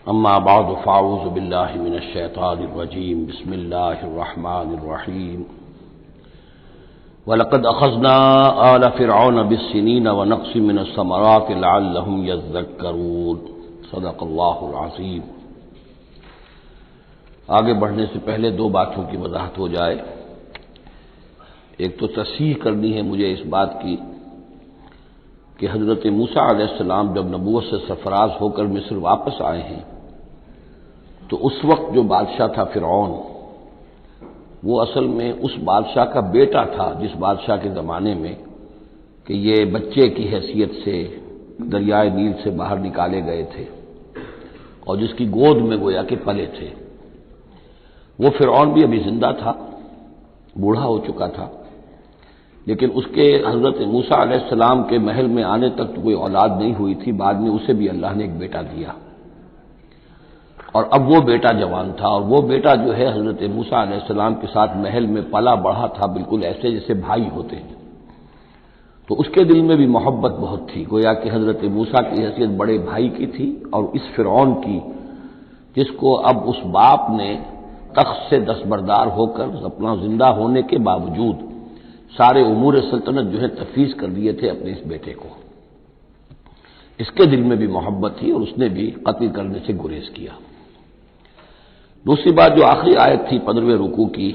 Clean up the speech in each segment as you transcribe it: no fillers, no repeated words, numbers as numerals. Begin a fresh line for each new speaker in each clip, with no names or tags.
اما بعد فاعوذ باللہ من الشیطان الرجیم بسم اللہ الرحمن الرحیم وَلَقَدْ أَخَذْنَا آلَ فِرْعَوْنَ بِالسِّنِينَ وَنَقْصٍ مِّنَ الثَّمَرَاتِ لَعَلَّهُمْ يَذَّكَّرُونَ صدق اللہ العظیم۔ آگے بڑھنے سے پہلے دو باتوں کی وضاحت ہو جائے۔ ایک تو تصحیح کرنی ہے مجھے اس بات کی کہ حضرت موسیٰ علیہ السلام جب نبوت سے سرفراز ہو کر مصر واپس آئے ہیں تو اس وقت جو بادشاہ تھا فرعون، وہ اصل میں اس بادشاہ کا بیٹا تھا جس بادشاہ کے زمانے میں کہ یہ بچے کی حیثیت سے دریائے نیل سے باہر نکالے گئے تھے اور جس کی گود میں گویا کہ پلے تھے۔ وہ فرعون بھی ابھی زندہ تھا، بوڑھا ہو چکا تھا، لیکن اس کے حضرت موسیٰ علیہ السلام کے محل میں آنے تک تو کوئی اولاد نہیں ہوئی تھی۔ بعد میں اسے بھی اللہ نے ایک بیٹا دیا اور اب وہ بیٹا جوان تھا، اور وہ بیٹا جو ہے حضرت موسیٰ علیہ السلام کے ساتھ محل میں پلا بڑھا تھا، بالکل ایسے جیسے بھائی ہوتے ہیں۔ تو اس کے دل میں بھی محبت بہت تھی، گویا کہ حضرت موسیٰ کی حیثیت بڑے بھائی کی تھی، اور اس فرعون کی جس کو اب اس باپ نے تخت سے دستبردار ہو کر اپنا زندہ ہونے کے باوجود سارے امور سلطنت جو ہے تفویض کر دیے تھے اپنے اس بیٹے کو، اس کے دل میں بھی محبت تھی اور اس نے بھی قتل کرنے سے گریز کیا۔ دوسری بات جو آخری آیت تھی 15ویں رکوع کی،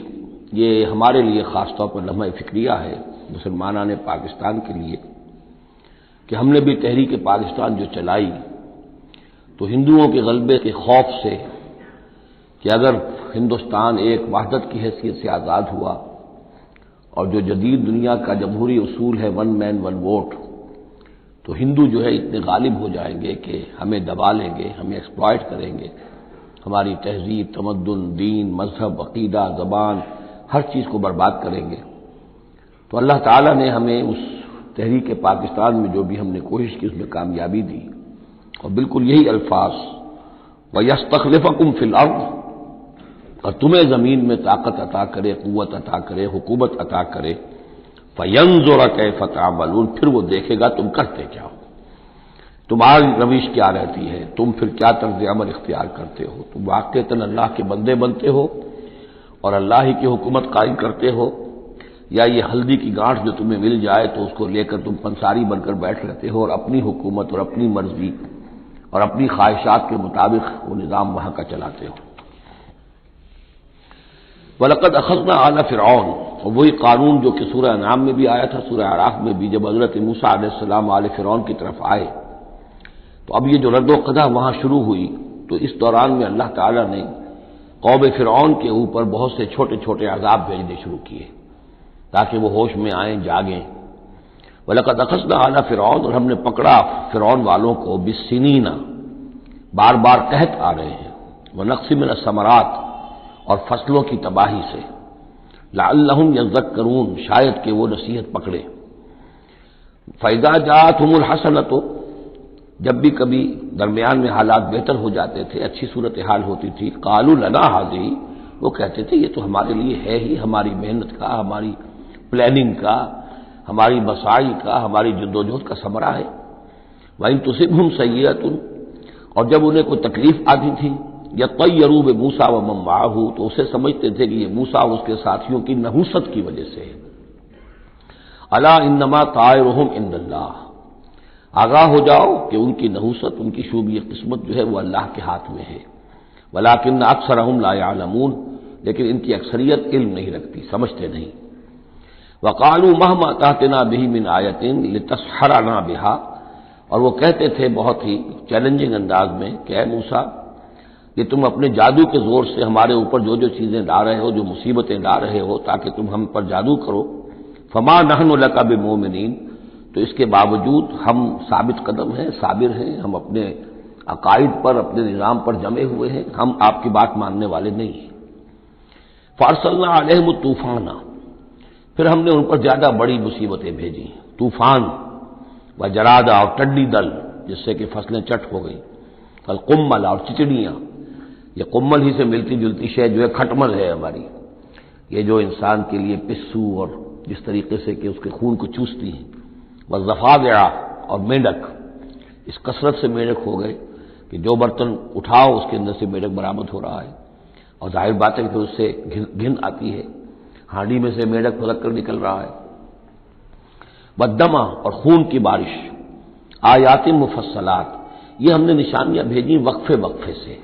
یہ ہمارے لیے خاص طور پر لمحہ فکریہ ہے مسلمانان پاکستان کے لیے کہ ہم نے بھی تحریک پاکستان جو چلائی تو ہندوؤں کے غلبے کے خوف سے کہ اگر ہندوستان ایک وحدت کی حیثیت سے آزاد ہوا اور جو جدید دنیا کا جمہوری اصول ہے ون مین ون ووٹ، تو ہندو جو ہے اتنے غالب ہو جائیں گے کہ ہمیں دبا لیں گے، ہمیں ایکسپلائٹ کریں گے، ہماری تہذیب، تمدن، دین، مذہب، عقیدہ، زبان، ہر چیز کو برباد کریں گے۔ تو اللہ تعالیٰ نے ہمیں اس تحریک پاکستان میں جو بھی ہم نے کوشش کی اس میں کامیابی دی، اور بالکل یہی الفاظ وَيَسْتَخْلِفَكُمْ فِي الْأَرْضِ، اور تمہیں زمین میں طاقت عطا کرے، قوت عطا کرے، حکومت عطا کرے، فَيَنْظُرَ كَيْفَ تَعْمَلُونَ، پھر وہ دیکھے گا تم کرتے کیا ہو، تمہاری روش کیا رہتی ہے، تم پھر کیا طرز عمل اختیار کرتے ہو، تم واقعتاً اللہ کے بندے بنتے ہو اور اللہ ہی کی حکومت قائم کرتے ہو، یا یہ ہلدی کی گانٹھ جو تمہیں مل جائے تو اس کو لے کر تم پنساری بن کر بیٹھ رہتے ہو اور اپنی حکومت اور اپنی مرضی اور اپنی خواہشات کے مطابق وہ نظام وہاں کا چلاتے ہو۔ وَلَقَدْ أَخَذْنَا آلَ فِرْعَوْنَ، اور وہی قانون جو کہ سورہ انعام میں بھی آیا تھا، سورہ اعراف میں بھی، جب حضرت موسیٰ علیہ السلام آل فرعون کی طرف آئے تو اب یہ جو رد و قدح وہاں شروع ہوئی، تو اس دوران میں اللہ تعالیٰ نے قوم فرعون کے اوپر بہت سے چھوٹے چھوٹے عذاب بھیجنے شروع کیے تاکہ وہ ہوش میں آئیں، جاگیں۔ وَلَقَدْ أَخَذْنَا آلَ فِرْعَوْنَ، اور ہم نے پکڑا فرعون والوں کو بِالسِّنِينَ، بار بار قحط آ رہے ہیں، وَنَقْصٍ مِّنَ الثَّمَرَاتِ، اور فصلوں کی تباہی سے، لعلہم یذکرون، شاید کہ وہ نصیحت پکڑے۔ فَإِذَا جَاءَتْهُمُ الْحَسَنَةُ، جب بھی کبھی درمیان میں حالات بہتر ہو جاتے تھے، اچھی صورتحال ہوتی تھی، قالوا لنا هذه، وہ کہتے تھے یہ تو ہمارے لیے ہے ہی، ہماری محنت کا، ہماری پلاننگ کا، ہماری مساعی کا، ہماری جدوجہد کا ثمرہ ہے۔ وَإِن تُصِبْهُمْ سَيِّئَةٌ، اور جب انہیں کوئی تکلیف آتی تھی، یطیروا بموسیٰ ومن معہ، تو اسے سمجھتے تھے کہ یہ موسیٰ اور اس کے ساتھیوں کی نحوست کی وجہ سے ہے۔ الا انما طائرهم عند اللہ، آگاہ ہو جاؤ کہ ان کی نحوست، ان کی شوبی قسمت جو ہے وہ اللہ کے ہاتھ میں ہے۔ ولکن اکثرهم لا يعلمون، لیکن ان کی اکثریت علم نہیں رکھتی، سمجھتے نہیں۔ وقالوا مهما تأتنا به من آیۃ لتسحرنا بها، اور وہ کہتے تھے بہت ہی چیلنجنگ انداز میں کہ اے موسیٰ، کہ تم اپنے جادو کے زور سے ہمارے اوپر جو جو چیزیں لا رہے ہو، جو مصیبتیں لا رہے ہو تاکہ تم ہم پر جادو کرو، فما نحن لک بمؤمنین، تو اس کے باوجود ہم ثابت قدم ہیں، صابر ہیں، ہم اپنے عقائد پر، اپنے نظام پر جمے ہوئے ہیں، ہم آپ کی بات ماننے والے نہیں ہیں۔ فارسلنا علیہم الطوفان، پھر ہم نے ان پر زیادہ بڑی مصیبتیں بھیجی، طوفان وجرادا، اور ٹڈی دل جس سے کہ فصلیں چٹ ہو گئی، القمل، اور چچڑیاں، یہ قمل ہی سے ملتی جلتی شے جو ہے کھٹمل ہے ہماری، یہ جو انسان کے لیے پسو اور جس طریقے سے کہ اس کے خون کو چوستی ہیں، والضفادع، اور مینڈک، اس کثرت سے مینڈک ہو گئے کہ جو برتن اٹھاؤ اس کے اندر سے میڈک برآمد ہو رہا ہے، اور ظاہر بات ہے کہ اس سے گھن آتی ہے، ہانڈی میں سے میڈک پھلک کر نکل رہا ہے۔ والدمع، اور خون کی بارش، آیات مفصلات، یہ ہم نے نشانیاں بھیجی وقفے وقفے سے،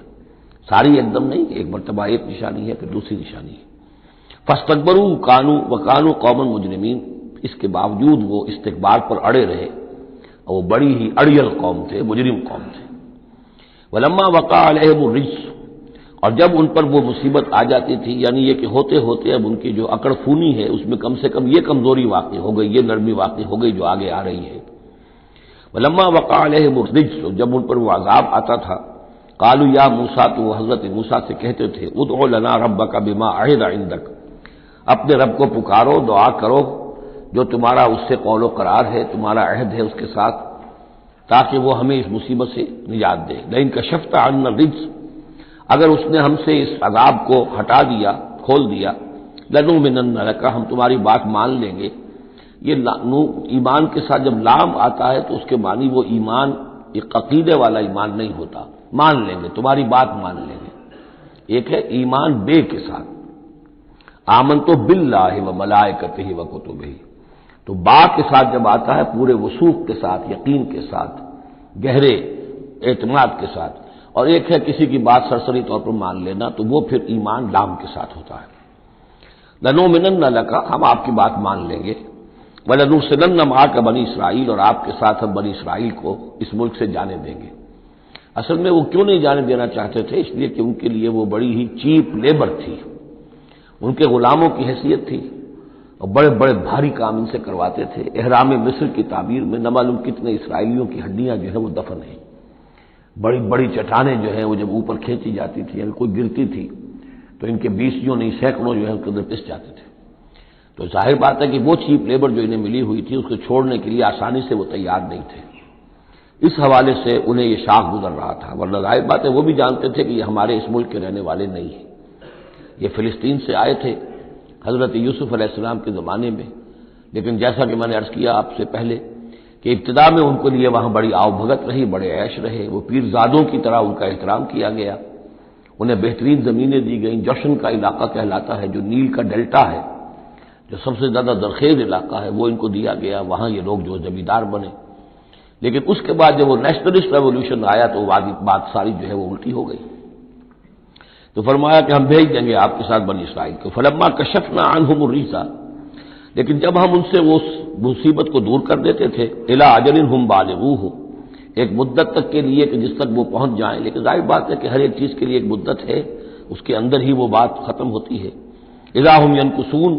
ساری ایک دم نہیں، ایک مرتبہ ایک نشانی ہے پھر دوسری نشانی ہے۔ فاستکبروا وکانوا قوما مجرمین، اس کے باوجود وہ استکبار پر اڑے رہے، اور وہ بڑی ہی اڑیل قوم تھے، مجرم قوم تھے۔ ولما وقع علیہم الرجس، اور جب ان پر وہ مصیبت آ جاتی تھی، یعنی یہ کہ ہوتے ہوتے اب ان کی جو اکڑ خونی ہے اس میں کم سے کم یہ کمزوری واقع ہو گئی، یہ نرمی واقع ہو گئی جو آگے آ رہی ہے۔ ولما وقع علیہم الرجس، جب ان پر وہ عذاب آتا تھا، قالوا یا موسیٰ، تو وہ حضرت موسیٰ سے کہتے تھے، ادع لنا ربک بما عہد عندک، اپنے رب کو پکارو، دعا کرو جو تمہارا اس سے قول و قرار ہے، تمہارا عہد ہے اس کے ساتھ، تاکہ وہ ہمیں اس مصیبت سے نجات دے۔ لئن کشفت عنا الرجس، اگر اس نے ہم سے اس عذاب کو ہٹا دیا، کھول دیا، لنؤمنن لک، ہم تمہاری بات مان لیں گے۔ یہ ایمان کے ساتھ جب لام آتا ہے تو اس کے معنی وہ ایمان، ایک عقیدے والا ایمان نہیں ہوتا، مان لیں گے، تمہاری بات مان لیں گے۔ ایک ہے ایمان بے کے ساتھ، آمنت باللہ و ملائکتہ و کتبہ، تو با کے ساتھ جب آتا ہے پورے وثوق کے ساتھ، یقین کے ساتھ، گہرے اعتماد کے ساتھ، اور ایک ہے کسی کی بات سرسری طور پر مان لینا، تو وہ پھر ایمان لام کے ساتھ ہوتا ہے۔ لنؤمنن لک، ہم آپ کی بات مان لیں گے، ولنرسلن معک بنی اسرائیل، اور آپ کے ساتھ ہم بنی اسرائیل کو اس ملک سے جانے دیں گے۔ اصل میں وہ کیوں نہیں جانے دینا چاہتے تھے؟ اس لیے کہ ان کے لیے وہ بڑی ہی چیپ لیبر تھی، ان کے غلاموں کی حیثیت تھی، اور بڑے بڑے بھاری کام ان سے کرواتے تھے۔ احرام مصر کی تعبیر میں نہ معلوم کتنے اسرائیلیوں کی ہڈیاں جو ہیں وہ دفن ہیں، بڑی بڑی چٹانیں جو ہیں وہ جب اوپر کھینچی جاتی تھی، یعنی کوئی گرتی تھی تو ان کے 20 نہیں سینکڑوں جو ہے اس کے اندر پس جاتے تھے۔ تو ظاہر بات ہے کہ وہ چیپ لیبر جو انہیں ملی ہوئی تھی اس کو چھوڑنے کے لیے آسانی سے وہ تیار نہیں تھے، اس حوالے سے انہیں یہ شاخ گزر رہا تھا۔ ورنہ ظاہر بات ہے وہ بھی جانتے تھے کہ یہ ہمارے اس ملک کے رہنے والے نہیں ہیں، یہ فلسطین سے آئے تھے حضرت یوسف علیہ السلام کے زمانے میں، لیکن جیسا کہ میں نے عرض کیا آپ سے پہلے کہ ابتدا میں ان کے لیے وہاں بڑی آؤ بھگت رہی، بڑے عیش رہے، وہ پیرزادوں کی طرح ان کا احترام کیا گیا، انہیں بہترین زمینیں دی گئیں۔ جوشن کا علاقہ کہلاتا ہے، جو نیل کا ڈیلٹا ہے، جو سب سے زیادہ زرخیز علاقہ ہے، وہ ان کو دیا گیا، وہاں یہ لوگ جو زمیندار بنے۔ لیکن اس کے بعد جب وہ نیشنلسٹ ریولوشن آیا تو بات ساری جو ہے وہ الٹی ہو گئی، تو فرمایا کہ ہم بھیج دیں گے آپ کے ساتھ بنی اسرائیل کو۔ فلما کشفنا عنہم الرجس، لیکن جب ہم ان سے وہ مصیبت کو دور کر دیتے تھے، الی اجل ہم بالغوہ، ایک مدت تک کے لیے کہ جس تک وہ پہنچ جائیں، لیکن ظاہر بات ہے کہ ہر ایک چیز کے لیے ایک مدت ہے، اس کے اندر ہی وہ بات ختم ہوتی ہے۔ اذا ہم ینکثون،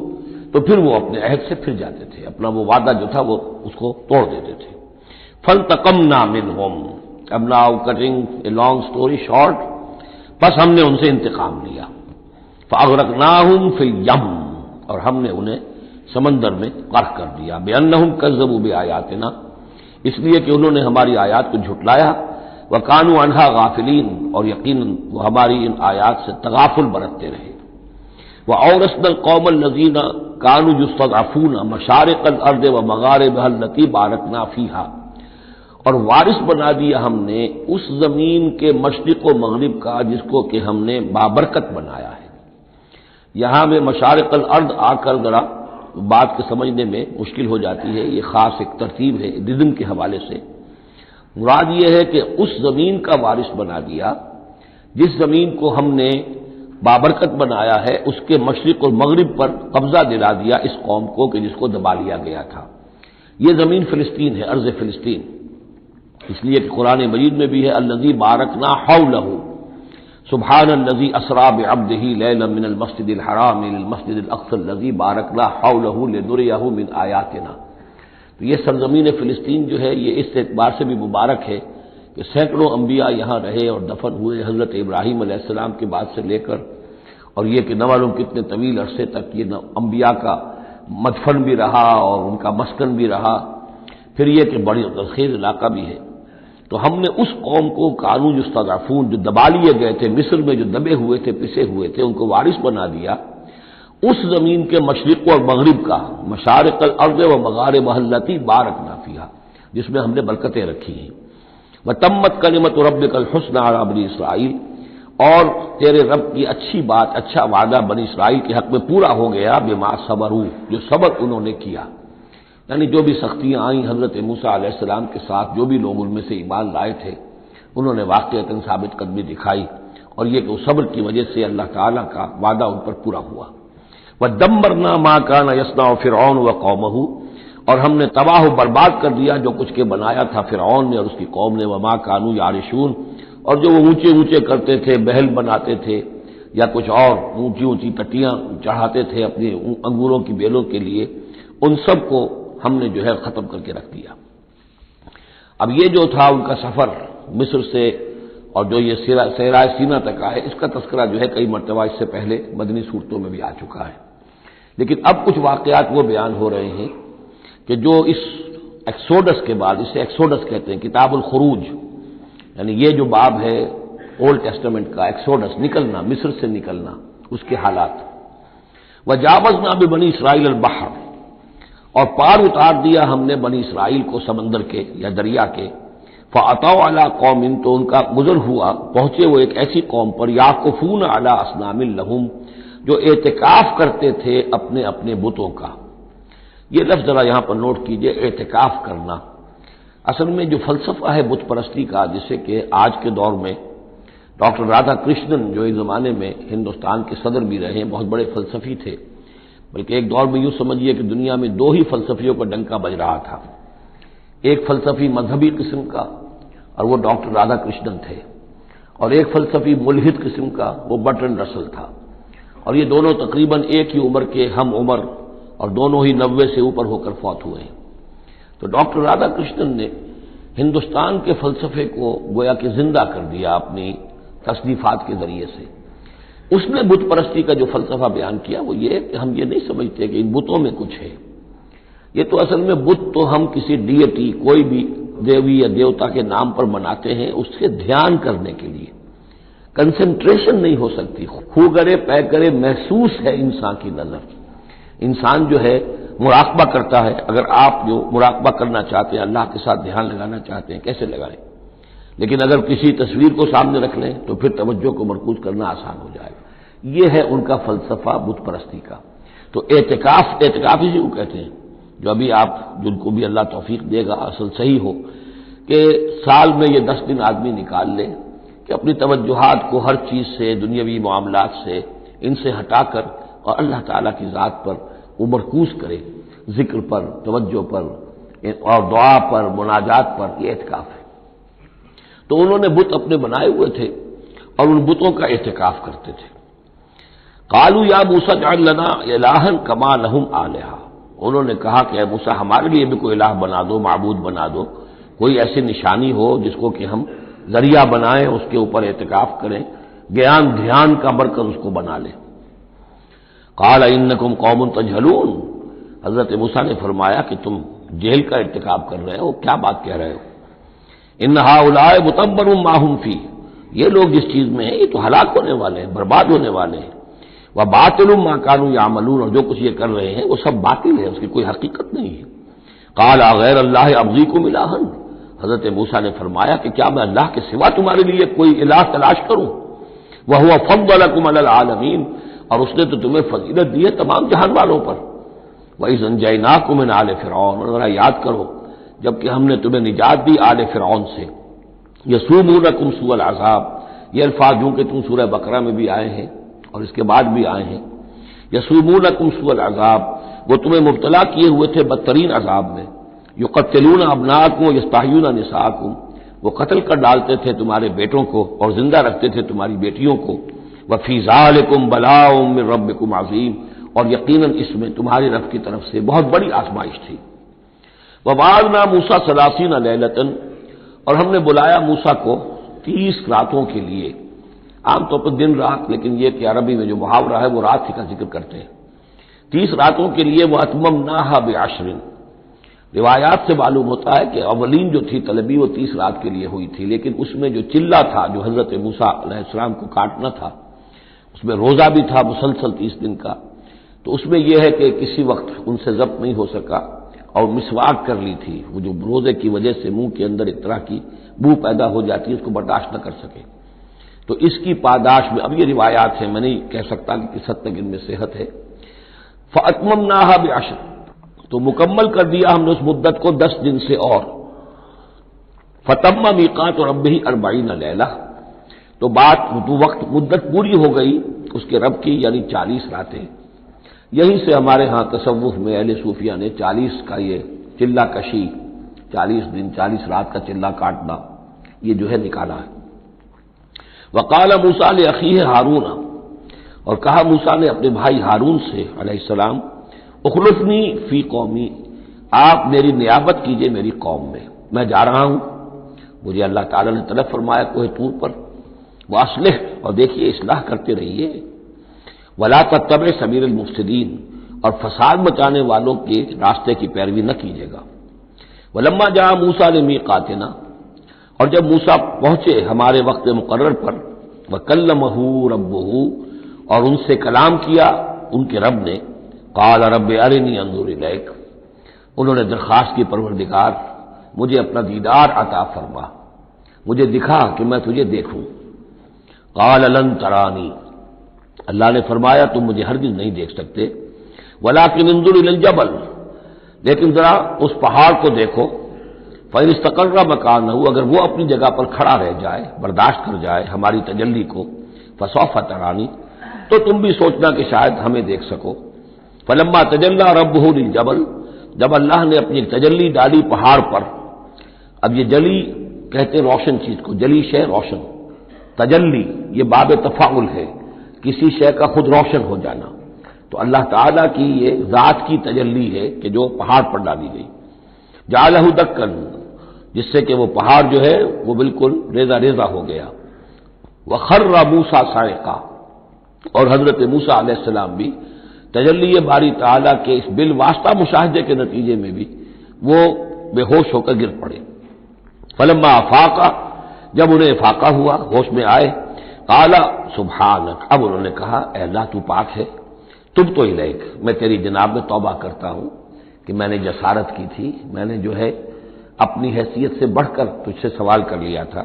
تو پھر وہ اپنے عہد سے پھر جاتے تھے، اپنا وہ وعدہ جو تھا وہ اس کو توڑ دیتے تھے۔ فانتقمنا منہم، اب now cutting a long story short, بس ہم نے ان سے انتقام لیا۔ فاغرقناہم فی الیم، اور ہم نے انہیں سمندر میں غرق کر دیا، بانہم کذبوا بآیاتنا، اس لیے کہ انہوں نے ہماری آیات کو جھٹلایا، وکانوا عنہا غافلین، اور یقیناً وہ ہماری ان آیات سے تغافل برتتے رہے۔ وَأَوْرَثْنَا الْقَوْمَ الَّذِينَ كَانُوا يُسْتَضْعَفُونَ مَشَارِقَ الْأَرْضِ وَمَغَارِبَهَا الَّتِي بَارَكْنَا فِيهَا، اور وارث بنا دیا ہم نے اس زمین کے مشرق و مغرب کا جس کو کہ ہم نے بابرکت بنایا ہے۔ یہاں میں مشارق الارض آ کر ذرا بات کے سمجھنے میں مشکل ہو جاتی ہے، یہ خاص ایک ترتیب ہے رزم کے حوالے سے۔ مراد یہ ہے کہ اس زمین کا وارث بنا دیا جس زمین کو ہم نے بابرکت بنایا ہے، اس کے مشرق اور مغرب پر قبضہ دلا دیا اس قوم کو کہ جس کو دبا لیا گیا تھا۔ یہ زمین فلسطین ہے، ارض فلسطین، اس لیے کہ قرآن مجید میں بھی ہے الذی بارکنا حولہ، سبحان الذی اسری بعبدہ لیلا من المسجد الحرام الى المسجد الاقصى الذی بارکنا حولہ لنریہ من آیاتنا۔ تو یہ سرزمین فلسطین جو ہے یہ اس اعتبار سے بھی مبارک ہے کہ سینکڑوں انبیاء یہاں رہے اور دفن ہوئے، حضرت ابراہیم علیہ السلام کے بعد سے لے کر، اور یہ کہ نہ معلوم کتنے طویل عرصے تک یہ انبیاء کا مدفن بھی رہا اور ان کا مسکن بھی رہا۔ پھر یہ کہ بڑی زرخیز علاقہ بھی ہے۔ تو ہم نے اس قوم کو کانوا یستضعفون، جو دبا لیے گئے تھے مصر میں، جو دبے ہوئے تھے، پسے ہوئے تھے، ان کو وارث بنا دیا اس زمین کے مشرق اور مغرب کا، مشارق الارض و مغاربها التی بارکنا فیہا، جس میں ہم نے برکتیں رکھی ہیں۔ وتمت کلمۃ ربک الحسنی علی بنی اسرائیل، اور تیرے رب کی اچھی بات، اچھا وعدہ بنی اسرائیل کے حق میں پورا ہو گیا، بما صبروا، جو صبر انہوں نے کیا، یعنی جو بھی سختیاں آئیں حضرت موسیٰ علیہ السلام کے ساتھ، جو بھی لوگ ان میں سے ایمان لائے تھے، انہوں نے واقعتاً ثابت قدمی دکھائی، اور یہ کہ وہ صبر کی وجہ سے اللہ تعالیٰ کا وعدہ ان پر پورا ہوا۔ وَدَمَّرْنَا مَا كَانَ يَصْنَعُ فِرْعَوْنُ وَقَوْمُهُ، اور ہم نے تباہ و برباد کر دیا جو کچھ کے بنایا تھا فرعون نے اور اس کی قوم نے، وَمَا كَانُوا يَعْرِشُونَ، اور جو وہ اونچے اونچے کرتے تھے، محل بناتے تھے یا کچھ اور اونچی اونچی ٹٹیاں چڑھاتے تھے اپنی انگوروں کی بیلوں کے لیے، ان سب کو ہم نے جو ہے ختم کر کے رکھ دیا۔ اب یہ جو تھا ان کا سفر مصر سے اور جو یہ صحرائے سینا تک آئے، اس کا تذکرہ جو ہے کئی مرتبہ اس سے پہلے مدنی صورتوں میں بھی آ چکا ہے، لیکن اب کچھ واقعات وہ بیان ہو رہے ہیں کہ جو اس ایکسوڈس کے بعد، اسے ایکسوڈس کہتے ہیں، کتاب الخروج، یعنی یہ جو باب ہے اولڈ ٹیسٹمنٹ کا، ایکسوڈس، نکلنا، مصر سے نکلنا، اس کے حالات۔ وجاوزنا ببنی اسرائیل البحر، اور پار اتار دیا ہم نے بنی اسرائیل کو سمندر کے یا دریا کے، فَأَتَوْا عَلَىٰ قَوْمٍ، تو ان کا گزر ہوا، پہنچے وہ ایک ایسی قوم پر، یعکفون علی اصنام لہم، جو اعتکاف کرتے تھے اپنے اپنے بتوں کا۔ یہ لفظ ذرا یہاں پر نوٹ کیجئے، اعتکاف کرنا۔ اصل میں جو فلسفہ ہے بت پرستی کا، جسے کہ آج کے دور میں ڈاکٹر رادھا کرشنن، جو ایک زمانے میں ہندوستان کے صدر بھی رہے ہیں، بہت بڑے فلسفی تھے، بلکہ ایک دور میں یوں سمجھیے کہ دنیا میں دو ہی فلسفیوں کا ڈنکا بج رہا تھا، ایک فلسفی مذہبی قسم کا اور وہ ڈاکٹر رادھا کرشنن تھے، اور ایک فلسفی ملحد قسم کا، وہ برٹرنڈ رسل تھا، اور یہ دونوں تقریباً ایک ہی عمر کے ہم عمر، اور دونوں ہی 90 سے اوپر ہو کر فوت ہوئے ہیں۔ تو ڈاکٹر رادھا کرشنن نے ہندوستان کے فلسفے کو گویا کہ زندہ کر دیا اپنی تصنیفات کے ذریعے سے۔ اس نے بت پرستی کا جو فلسفہ بیان کیا وہ یہ کہ ہم یہ نہیں سمجھتے کہ ان بتوں میں کچھ ہے، یہ تو اصل میں بت تو ہم کسی ڈیٹی، کوئی بھی دیوی یا دیوتا کے نام پر مناتے ہیں، اس سے دھیان کرنے کے لیے، کنسنٹریشن نہیں ہو سکتی، خو کرے پے کرے محسوس ہے انسان کی نظر، انسان جو ہے مراقبہ کرتا ہے۔ اگر آپ جو مراقبہ کرنا چاہتے ہیں، اللہ کے ساتھ دھیان لگانا چاہتے ہیں، کیسے لگائیں؟ لیکن اگر کسی تصویر کو سامنے رکھ لیں تو پھر توجہ کو مرکوز کرنا آسان ہو جائے گا۔ یہ ہے ان کا فلسفہ بت پرستی کا۔ تو اعتکاف اسی کو کہتے ہیں، جو ابھی آپ جن کو بھی اللہ توفیق دے گا اصل صحیح ہو کہ سال میں یہ 10 دن آدمی نکال لے کہ اپنی توجہات کو ہر چیز سے، دنیاوی معاملات سے، ان سے ہٹا کر اور اللہ تعالیٰ کی ذات پر وہ مرکوز کرے، ذکر پر، توجہ پر اور دعا پر، مناجات پر، یہ اعتکاف ہے۔ تو انہوں نے بت اپنے بنائے ہوئے تھے اور ان بتوں کا اعتکاف کرتے تھے۔ قالوا یا موسیٰ اجعل لنا الہا کما لہم آلہہ، انہوں نے کہا کہ اے موسیٰ ہمارے لیے بھی کوئی الہ بنا دو، معبود بنا دو، کوئی ایسی نشانی ہو جس کو کہ ہم ذریعہ بنائیں، اس کے اوپر اعتکاف کریں، گیان دھیان کا مرکز اس کو بنا لیں۔ قال انکم قوم تجہلون، حضرت موسیٰ نے فرمایا کہ تم جہل کا ارتکاب کر رہے ہو، کیا بات کہہ رہے ہو؟ ان ہؤلاء متبر ما هم فیہ، یہ لوگ جس چیز میں ہیں یہ تو ہلاک ہونے والے ہیں، برباد ہونے والے ہیں۔ وباطل ما كانوا يعملون، اور جو کچھ یہ کر رہے ہیں وہ سب باطل ہے، اس کی کوئی حقیقت نہیں ہے۔ قال غیر اللہ ابغیکم الہا، حضرت موسیٰ نے فرمایا کہ کیا میں اللہ کے سوا تمہارے لیے کوئی الہ تلاش کروں؟ وهو فضلکم علی العالمین، اور اس نے تو تمہیں فضیلت دی ہے تمام جہان والوں پر۔ وَإِذْ أَنْجَيْنَاكُمْ مِنْ آلِ فِرْعَوْنَ، اور ذرا یاد کرو جبکہ ہم نے تمہیں نجات دی آل فرعون سے۔ یسومونکم سوء العذاب، یہ الفاظ جو کہ تم سورہ بقرہ میں بھی آئے ہیں اور اس کے بعد بھی آئے ہیں۔ یسومونکم سوء العذاب، وہ تمہیں مبتلا کیے ہوئے تھے بدترین عذاب میں۔ یقتلون ابناءکم ویستحیون نساءکم، وہ قتل کر ڈالتے تھے تمہارے بیٹوں کو اور زندہ رکھتے تھے تمہاری بیٹیوں کو۔ وفی ذالکم بلاء من ربکم عظیم، اور یقیناً اس میں تمہاری رب کی طرف سے بہت بڑی آزمائش تھی۔ وَوَعَدْنَا مُوسَىٰ 30 لَيْلَةً، اور ہم نے بلایا موسیٰ کو 30 راتوں کے لیے، عام طور پر دن رات، لیکن یہ کہ عربی میں جو محاورہ ہے وہ رات کا ذکر کرتے ہیں۔ 30 راتوں کے لیے وَأَتْمَمْنَاهَا بِعَشْرٍ، روایات سے معلوم ہوتا ہے کہ اولین جو تھی طلبی وہ 30 رات کے لیے ہوئی تھی، لیکن اس میں جو چلہ تھا جو حضرت موسیٰ علیہ السلام کو کاٹنا تھا، اس میں روزہ بھی تھا مسلسل 30 دن کا، تو اس میں یہ ہے کہ کسی وقت ان سے ضبط نہیں ہو سکا، اور مسواک کر لی تھی، وہ جو روزے کی وجہ سے منہ کے اندر ایک طرح کی بو پیدا ہو جاتی ہے، اس کو برداشت نہ کر سکے، تو اس کی پاداش میں، اب یہ روایات ہیں، میں نہیں کہہ سکتا کہ کس حد تک ان میں صحت ہے، فَأَتْمَمْنَاهَا بِعَشْرٍ، تو مکمل کر دیا ہم نے اس مدت کو 10 دن سے، اور فَتَمَّ مِيقَاتُ رَبِّهِ 40 لَيْلَةً، تو وقت مدت پوری ہو گئی اس کے رب کی، یعنی 40 راتیں۔ یہیں سے ہمارے ہاں تصوف میں اہل صوفیہ نے 40 کا یہ چلہ کشی، 40 دن 40 رات کا چلہ کاٹنا، یہ جو ہے نکالا ہے۔ وقال موسیٰ لأخیہ ہارون، اور کہا موسیٰ نے اپنے بھائی ہارون سے علیہ السلام، اخلفنی فی قومی، آپ میری نیابت کیجئے میری قوم میں جا رہا ہوں، مجھے اللہ تعالیٰ نے طلب فرمایا کوہ طور پر، واصلح، اور دیکھیے اصلاح کرتے رہیے، ولا تتبع سبیل المفسدین، اور فساد مچانے والوں کے راستے کی پیروی نہ کیجیے گا۔ ولما جاء موسیٰ لمیقاتنا، اور جب موسیٰ پہنچے ہمارے وقت مقرر پر، وکلمہ ربہ، اور ان سے کلام کیا ان کے رب نے، قال رب ارنی انظر الیک، انہوں نے درخواست کی پروردگار مجھے اپنا دیدار عطا فرما، مجھے دکھا کہ میں تجھے دیکھوں۔ قال لن ترانی، اللہ نے فرمایا تم مجھے ہرگز نہیں دیکھ سکتے، ولکن انظر الی الجبل، لیکن ذرا اس پہاڑ کو دیکھو، فإن استقر مکانہ، اگر وہ اپنی جگہ پر کھڑا رہ جائے، برداشت کر جائے ہماری تجلی کو، فسوف ترانی، تو تم بھی سوچنا کہ شاید ہمیں دیکھ سکو۔ فلما تجلی ربہ للجبل، جب اللہ نے اپنی تجلی ڈالی پہاڑ پر، اب یہ جلی کہتے ہیں روشن چیز کو، جلی شے روشن، تجلی یہ باب تفاعل ہے، کسی شے کا خود روشن ہو جانا، تو اللہ تعالیٰ کی یہ ذات کی تجلی ہے کہ جو پہاڑ پر ڈالی گئی، جعلہ دکن، جس سے کہ وہ پہاڑ جو ہے وہ بالکل ریزہ ریزہ ہو گیا، وخر موسیٰ صاعقا، اور حضرت موسیٰ علیہ السلام بھی تجلی باری تعالیٰ کے اس بالواسطہ مشاہدے کے نتیجے میں بھی وہ بے ہوش ہو کر گر پڑے۔ فلما افاقا، جب انہیں افاقہ ہوا، ہوش میں آئے، قال سبحانک، اب انہوں نے کہا اے اللہ تو پاک ہے، تبت الیک، میں تیری جناب میں توبہ کرتا ہوں کہ میں نے جسارت کی تھی، میں نے جو ہے اپنی حیثیت سے بڑھ کر تجھ سے سوال کر لیا تھا،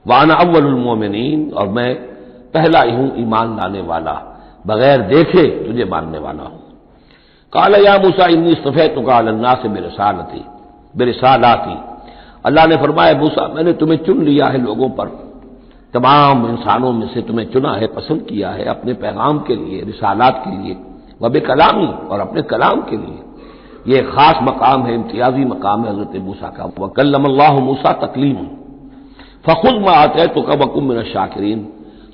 وانا اول المومنین، اور میں پہلا ہی ہوں ایمان لانے والا، بغیر دیکھے تجھے ماننے والا ہوں۔ قال یا موسیٰ انی اصطفیتک علی الناس برسالاتی، اللہ نے فرمایا موسیٰ میں نے تمہیں چن لیا ہے لوگوں پر، تمام انسانوں میں سے تمہیں چنا ہے، پسند کیا ہے اپنے پیغام کے لیے، رسالات کے لیے، وبکلامی، اور اپنے کلام کے لیے، یہ خاص مقام ہے، امتیازی مقام ہے حضرت موسیٰ کا۔ وکلم اللہ موسیٰ تکلیما، فخذ ما آتیتک وکن من الشاکرین،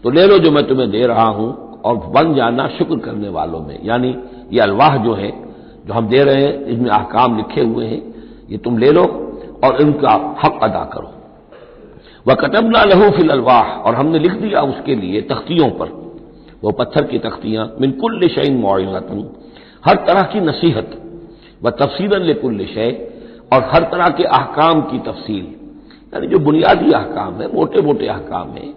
تو لے لو جو میں تمہیں دے رہا ہوں اور بن جانا شکر کرنے والوں میں، یعنی یہ الواح جو ہے جو ہم دے رہے ہیں اس میں احکام لکھے ہوئے ہیں، یہ تم لے لو اور ان کا حق ادا کرو۔ وَكَتَبْنَا لَهُ فِي الْأَلْوَاحِ، اور ہم نے لکھ دیا اس کے لیے تختیوں پر، وہ پتھر کی تختیاں، مِنْ كُلِّ شَيْءٍ مَوْعِظَةً، ہر طرح کی نصیحت، وَتَفْصِيلًا لِكُلِّ شَيْءٍ، اور ہر طرح کے احکام کی تفصیل، یعنی جو بنیادی احکام ہے، موٹے موٹے احکام ہیں،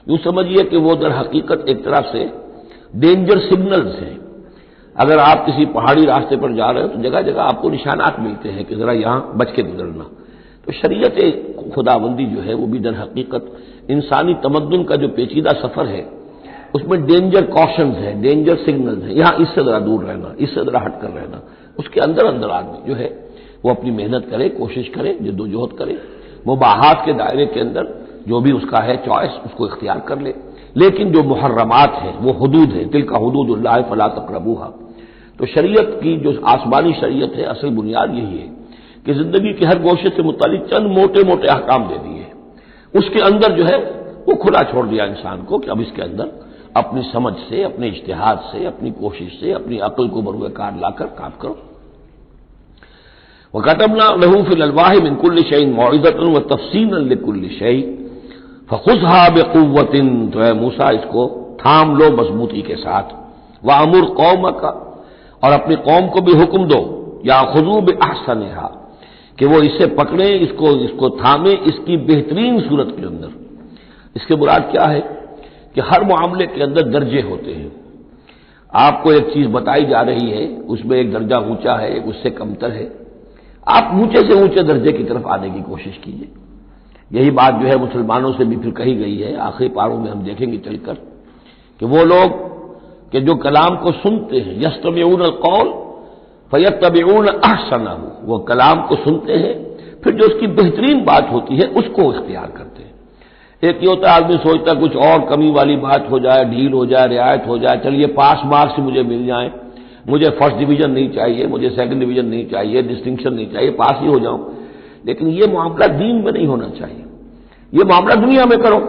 یوں سمجھیے کہ وہ در حقیقت ایک طرح سے ڈینجر سگنلز ہیں۔ اگر آپ کسی پہاڑی راستے پر جا رہے ہیں تو جگہ جگہ آپ کو نشانات ملتے ہیں کہ ذرا یہاں بچ کے گزرنا، تو شریعت خداوندی جو ہے وہ بھی در حقیقت انسانی تمدن کا جو پیچیدہ سفر ہے اس میں ڈینجر کوشنز ہیں، ڈینجر سگنلز ہیں، یہاں اس سے ذرا دور رہنا، اس سے ذرا ہٹ کر رہنا، اس کے اندر اندر آدمی جو ہے وہ اپنی محنت کرے، کوشش کرے، جدوجہد کرے، مباحات کے دائرے کے اندر جو بھی اس کا ہے چوائس اس کو اختیار کر لے، لیکن جو محرمات ہیں وہ حدود ہیں، تلک حدود اللہ فلا تقربوها، تو شریعت کی جو آسمانی شریعت ہے اصل بنیاد یہی ہے کہ زندگی کے ہر گوشے سے متعلق چند موٹے موٹے احکام دے دیے، اس کے اندر جو ہے وہ کھلا چھوڑ دیا انسان کو کہ اب اس کے اندر اپنی سمجھ سے، اپنے اجتہاد سے، اپنی کوشش سے، اپنی عقل کو بروئے کار لا کر کام کرو۔ وَكَتَبْنَا لَهُ فِي الْأَلْوَاحِ مِنْ كُلِّ شَيْءٍ مَوْعِظَةً وَتَفْصِيلًا لِكُلِّ شَيْءٍ فَخُذْهَا بِقُوَّةٍ، تو اے موسیٰ اس کو تھام لو مضبوطی کے ساتھ، وَأَمُرْ قَوْمَكَ، اور اپنی قوم کو بھی حکم دو، يَأْخُذُوا بِأَحْسَنِهَا، کہ وہ اسے پکڑیں، اس کو تھامیں اس کی بہترین صورت کے اندر۔ اس کے مراد کیا ہے کہ ہر معاملے کے اندر درجے ہوتے ہیں، آپ کو ایک چیز بتائی جا رہی ہے، اس میں ایک درجہ اونچا ہے، ایک اس سے کمتر ہے، آپ اونچے سے اونچے درجے کی طرف آنے کی کوشش کیجیے. یہی بات جو ہے مسلمانوں سے بھی پھر کہی گئی ہے. آخری پاروں میں ہم دیکھیں گے چل کر کہ وہ لوگ کہ جو کلام کو سنتے ہیں، یستمعون القول فیتبعون احسنہ، وہ کلام کو سنتے ہیں پھر جو اس کی بہترین بات ہوتی ہے اس کو اختیار کرتے ہیں. ایک یہ ہوتا ہے آدمی سوچتا ہے کچھ اور کمی والی بات ہو جائے، ڈھیل ہو جائے، رعایت ہو جائے، چلیے پاس مارکس مجھے مل جائیں، مجھے فرسٹ ڈویژن نہیں چاہیے، مجھے سیکنڈ ڈویژن نہیں چاہیے، ڈسٹنکشن نہیں چاہیے، پاس ہی ہو جاؤں. لیکن یہ معاملہ دین میں نہیں ہونا چاہیے. یہ معاملہ دنیا میں کرو،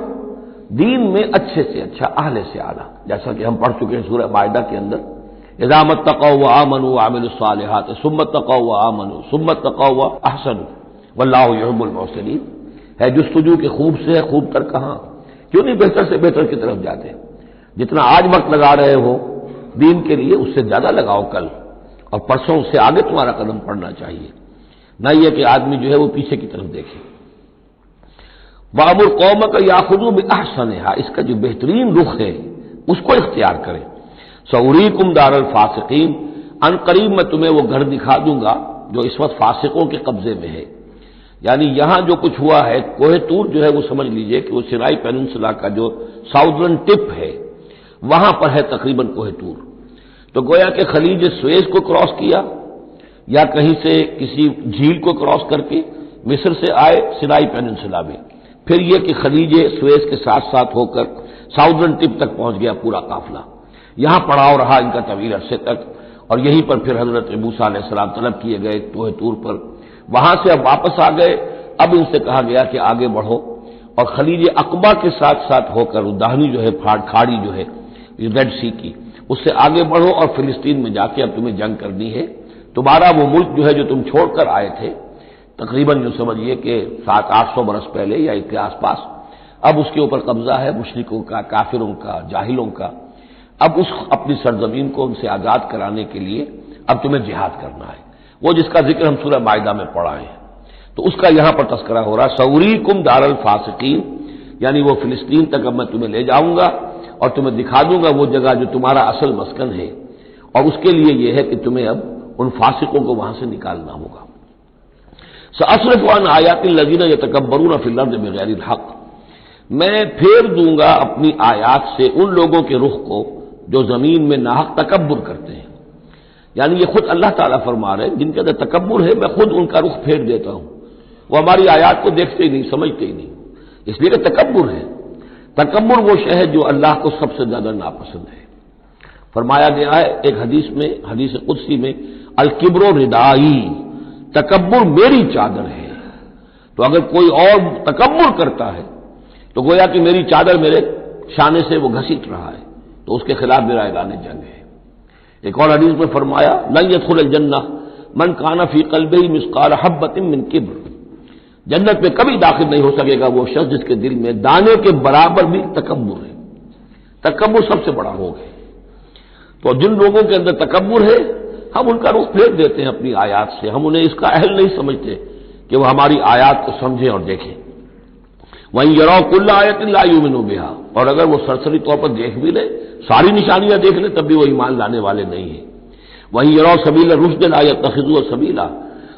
دین میں اچھے سے اچھا، اعلی سے اعلیٰ، جیسا کہ ہم پڑھ چکے ہیں سورہ مائدہ کے اندر، اذا اتقوا وآمنوا وعملوا الصالحات ثم اتقوا وآمنوا ثم اتقوا واحسنوا واللہ یحب المحسنین. ہے جستجو کہ خوب سے ہے خوب تر کہاں، کیوں نہیں بہتر سے بہتر کی طرف جاتے؟ جتنا آج وقت لگا رہے ہو دین کے لیے اس سے زیادہ لگاؤ کل، اور پرسوں اس سے آگے تمہارا قدم پڑنا چاہیے، نہ یہ کہ آدمی جو ہے وہ پیچھے کی طرف دیکھے. وَأَمُرْ قَوْمَكَ يَأْخُذُوا بِأَحْسَنِهَا، اس کا جو بہترین رخ ہے اس کو اختیار کریں. سَأُرِيكُمْ دَارَ الْفَاسِقِينَ، ان قریب میں تمہیں وہ گھر دکھا دوں گا جو اس وقت فاسقوں کے قبضے میں ہے. یعنی یہاں جو کچھ ہوا ہے، کوہ طور جو ہے وہ سمجھ لیجئے کہ وہ سینائی پیننسلا کا جو ساؤدرن ٹپ ہے وہاں پر ہے تقریباً کوہ طور. تو گویا کہ خلیج سویز کو کراس کیا یا کہیں سے کسی جھیل کو کراس کر کے مصر سے آئے سینائی پیننسلا میں، پھر یہ کہ خلیج سویز کے ساتھ ساتھ ہو کر ساؤدرن ٹپ تک پہنچ گیا پورا قافلہ. یہاں پڑاؤ رہا ان کا طویل عرصے تک، اور یہیں پر پھر حضرت موسیٰ علیہ السلام طلب کیے گئے کوہ طور پر. وہاں سے اب واپس آ گئے. اب ان سے کہا گیا کہ آگے بڑھو، اور خلیج عقبہ کے ساتھ ساتھ ہو کر داہنی جو ہے کھاڑی جو ہے ریڈ سی کی، اس سے آگے بڑھو اور فلسطین میں جا کے اب تمہیں جنگ کرنی ہے. تمہارا وہ ملک جو ہے جو تم چھوڑ کر آئے تھے تقریباً جو سمجھیے کہ 700-800 برس پہلے یا اس کے آس پاس، اب اس کے اوپر قبضہ ہے مشرکوں کا، کافروں کا، جاہلوں کا. اب اس اپنی سرزمین کو ان سے آزاد کرانے کے لیے اب تمہیں جہاد کرنا ہے، وہ جس کا ذکر ہم سورہ مائدہ میں پڑھا ہے. تو اس کا یہاں پر تذکرہ ہو رہا، سوریکم دار الفاسقین، یعنی وہ فلسطین تک اب میں تمہیں لے جاؤں گا اور تمہیں دکھا دوں گا وہ جگہ جو تمہارا اصل مسکن ہے، اور اس کے لیے یہ ہے کہ تمہیں اب ان فاسقوں کو وہاں سے نکالنا ہوگا. سأصرف عن آیات الذین یتکبرون فی الارض بغیر الحق، میں پھیر دوں گا اپنی آیات سے ان لوگوں کے رخ کو جو زمین میں ناحق تکبر کرتے ہیں. یعنی یہ خود اللہ تعالیٰ فرما رہے ہیں جن کے اندر تکبر ہے میں خود ان کا رخ پھیر دیتا ہوں. وہ ہماری آیات کو دیکھتے ہی نہیں، سمجھتے ہی نہیں، اس لیے کہ تکبر ہے. تکبر وہ شے ہے جو اللہ کو سب سے زیادہ ناپسند ہے. فرمایا گیا ہے ایک حدیث میں، حدیث قدسی میں، الکبر ردائی، تکبر میری چادر ہے. تو اگر کوئی اور تکبر کرتا ہے تو گویا کہ میری چادر میرے شانے سے وہ گھسیٹ رہا ہے، تو اس کے خلاف میرا اعلان جنگ ہے. ایک اور حدیث میں فرمایا لن يدخل الجنہ من کان فی قلبہ مثقال حبۃ من کبر، جنت میں کبھی داخل نہیں ہو سکے گا وہ شخص جس کے دل میں دانے کے برابر بھی تکبر ہے. تکبر سب سے بڑا روگ ہے. تو جن لوگوں کے اندر تکبر ہے ہم ان کا رخ پھیر دیتے ہیں اپنی آیات سے، ہم انہیں اس کا اہل نہیں سمجھتے کہ وہ ہماری آیات کو سمجھیں اور دیکھیں. وَإِن يَرَوْا كُلَّ آیَةٍ لَا يُؤْمِنُوا بِهَا، اور اگر وہ سرسری طور پر دیکھ بھی لے، ساری نشانیاں دیکھ لیں، تب بھی وہ ایمان لانے والے نہیں ہیں. وَإِن يَرَوْا سَبِيلَ الرُّشْدِ لَا يَتَّخِذُوهُ سَبِيلًا،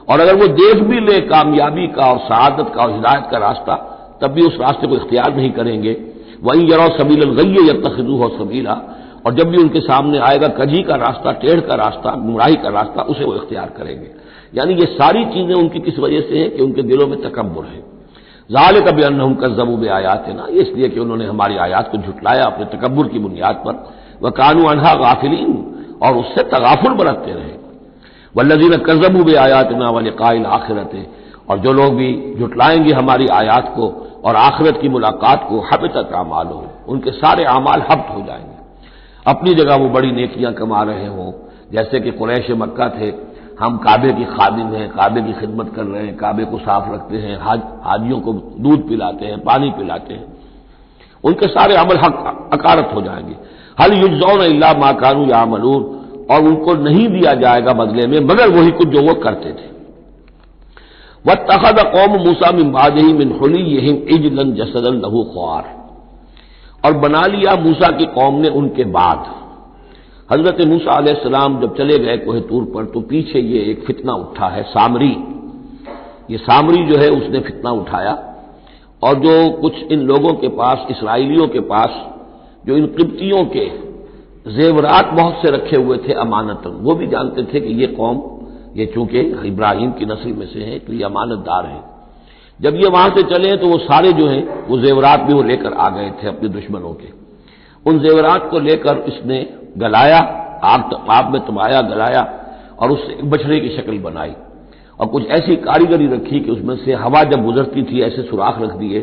اور اگر وہ دیکھ بھی لے کامیابی کا اور سعادت کا اور ہدایت کا راستہ، تب بھی اس راستے کو اختیار نہیں کریں گے. وَإِن يَرَوْا سَبِيلَ الْغَيِّ يَتَّخِذُوهُ سَبِيلًا، اور جب بھی ان کے سامنے آئے گا کجی کا راستہ، ٹیڑھ کا راستہ، گمراہی کا راستہ، اسے وہ اختیار کریں گے. یعنی یہ ساری چیزیں ان کی کس وجہ سے ہیں کہ ان کے دلوں میں تکبر ہے. ذالک بانہم کذبوا بآیاتنا، اس لیے کہ انہوں نے ہماری آیات کو جھٹلایا اپنے تکبر کی بنیاد پر. وکانوا عنہا غافلین، اور اس سے تغافل برتتے رہے. والذین کذبوا بآیاتنا ولقاء الآخرۃ، اور جو لوگ بھی جھٹلائیں گے ہماری آیات کو اور آخرت کی ملاقات کو، حبطت اعمالہم، ان کے سارے اعمال حبط ہو جائیں گے. اپنی جگہ وہ بڑی نیکیاں کما رہے ہوں، جیسے کہ قریش مکہ تھے، ہم کعبے کی خادم ہیں، کعبے کی خدمت کر رہے ہیں، کعبے کو صاف رکھتے ہیں، حاجیوں کو دودھ پلاتے ہیں، پانی پلاتے ہیں، ان کے سارے عمل حق اکارت ہو جائیں گے. هل یجزون الا ما كانوا يعملون، اور ان کو نہیں دیا جائے گا بدلے میں مگر وہی کچھ جو وہ کرتے تھے. واتخذ قوم موسیٰ من بعدہ من حلیہم عجلا جسدا لہ خوار، اور بنا لیا موسیٰ کی قوم نے ان کے بعد. حضرت موسیٰ علیہ السلام جب چلے گئے کوہ طور پر تو پیچھے یہ ایک فتنہ اٹھا ہے، سامری. یہ سامری جو ہے اس نے فتنہ اٹھایا، اور جو کچھ ان لوگوں کے پاس، اسرائیلیوں کے پاس جو ان قبطیوں کے زیورات بہت سے رکھے ہوئے تھے امانتاً، وہ بھی جانتے تھے کہ یہ قوم، یہ چونکہ ابراہیم کی نسل میں سے ہے تو یہ امانت دار ہے۔ جب یہ وہاں سے چلے تو وہ سارے جو ہیں وہ زیورات بھی وہ لے کر آ گئے تھے اپنے دشمنوں کے، ان زیورات کو لے کر اس نے گلایا، آگ میں تمایا، گلایا، اور اس سے ایک بچڑے کی شکل بنائی، اور کچھ ایسی کاریگری رکھی کہ اس میں سے ہوا جب گزرتی تھی ایسے سوراخ رکھ دیے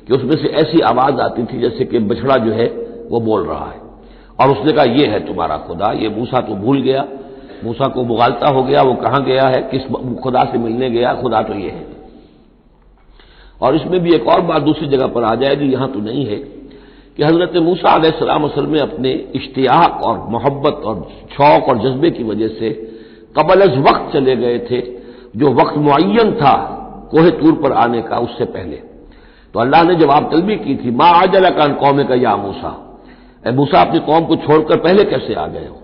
کہ اس میں سے ایسی آواز آتی تھی جیسے کہ بچڑا جو ہے وہ بول رہا ہے، اور اس نے کہا یہ ہے تمہارا خدا۔ یہ موسیٰ تو بھول گیا، موسیٰ کو مغالطہ ہو گیا، وہ کہاں گیا ہے، کس خدا سے ملنے گیا، خدا تو یہ ہے۔ اور اس میں بھی ایک اور بات دوسری جگہ پر آ جائے گی، یہاں تو نہیں ہے، کہ حضرت موسیٰ علیہ السلام اصل میں اپنے اشتیاق اور محبت اور شوق اور جذبے کی وجہ سے قبل از وقت چلے گئے تھے، جو وقت معین تھا کوہ طور پر آنے کا اس سے پہلے۔ تو اللہ نے جواب طلبی کی تھی، ما عجلک عن قومک یا موسیٰ، اے موسیٰ اپنی قوم کو چھوڑ کر پہلے کیسے آ گئے ہو؟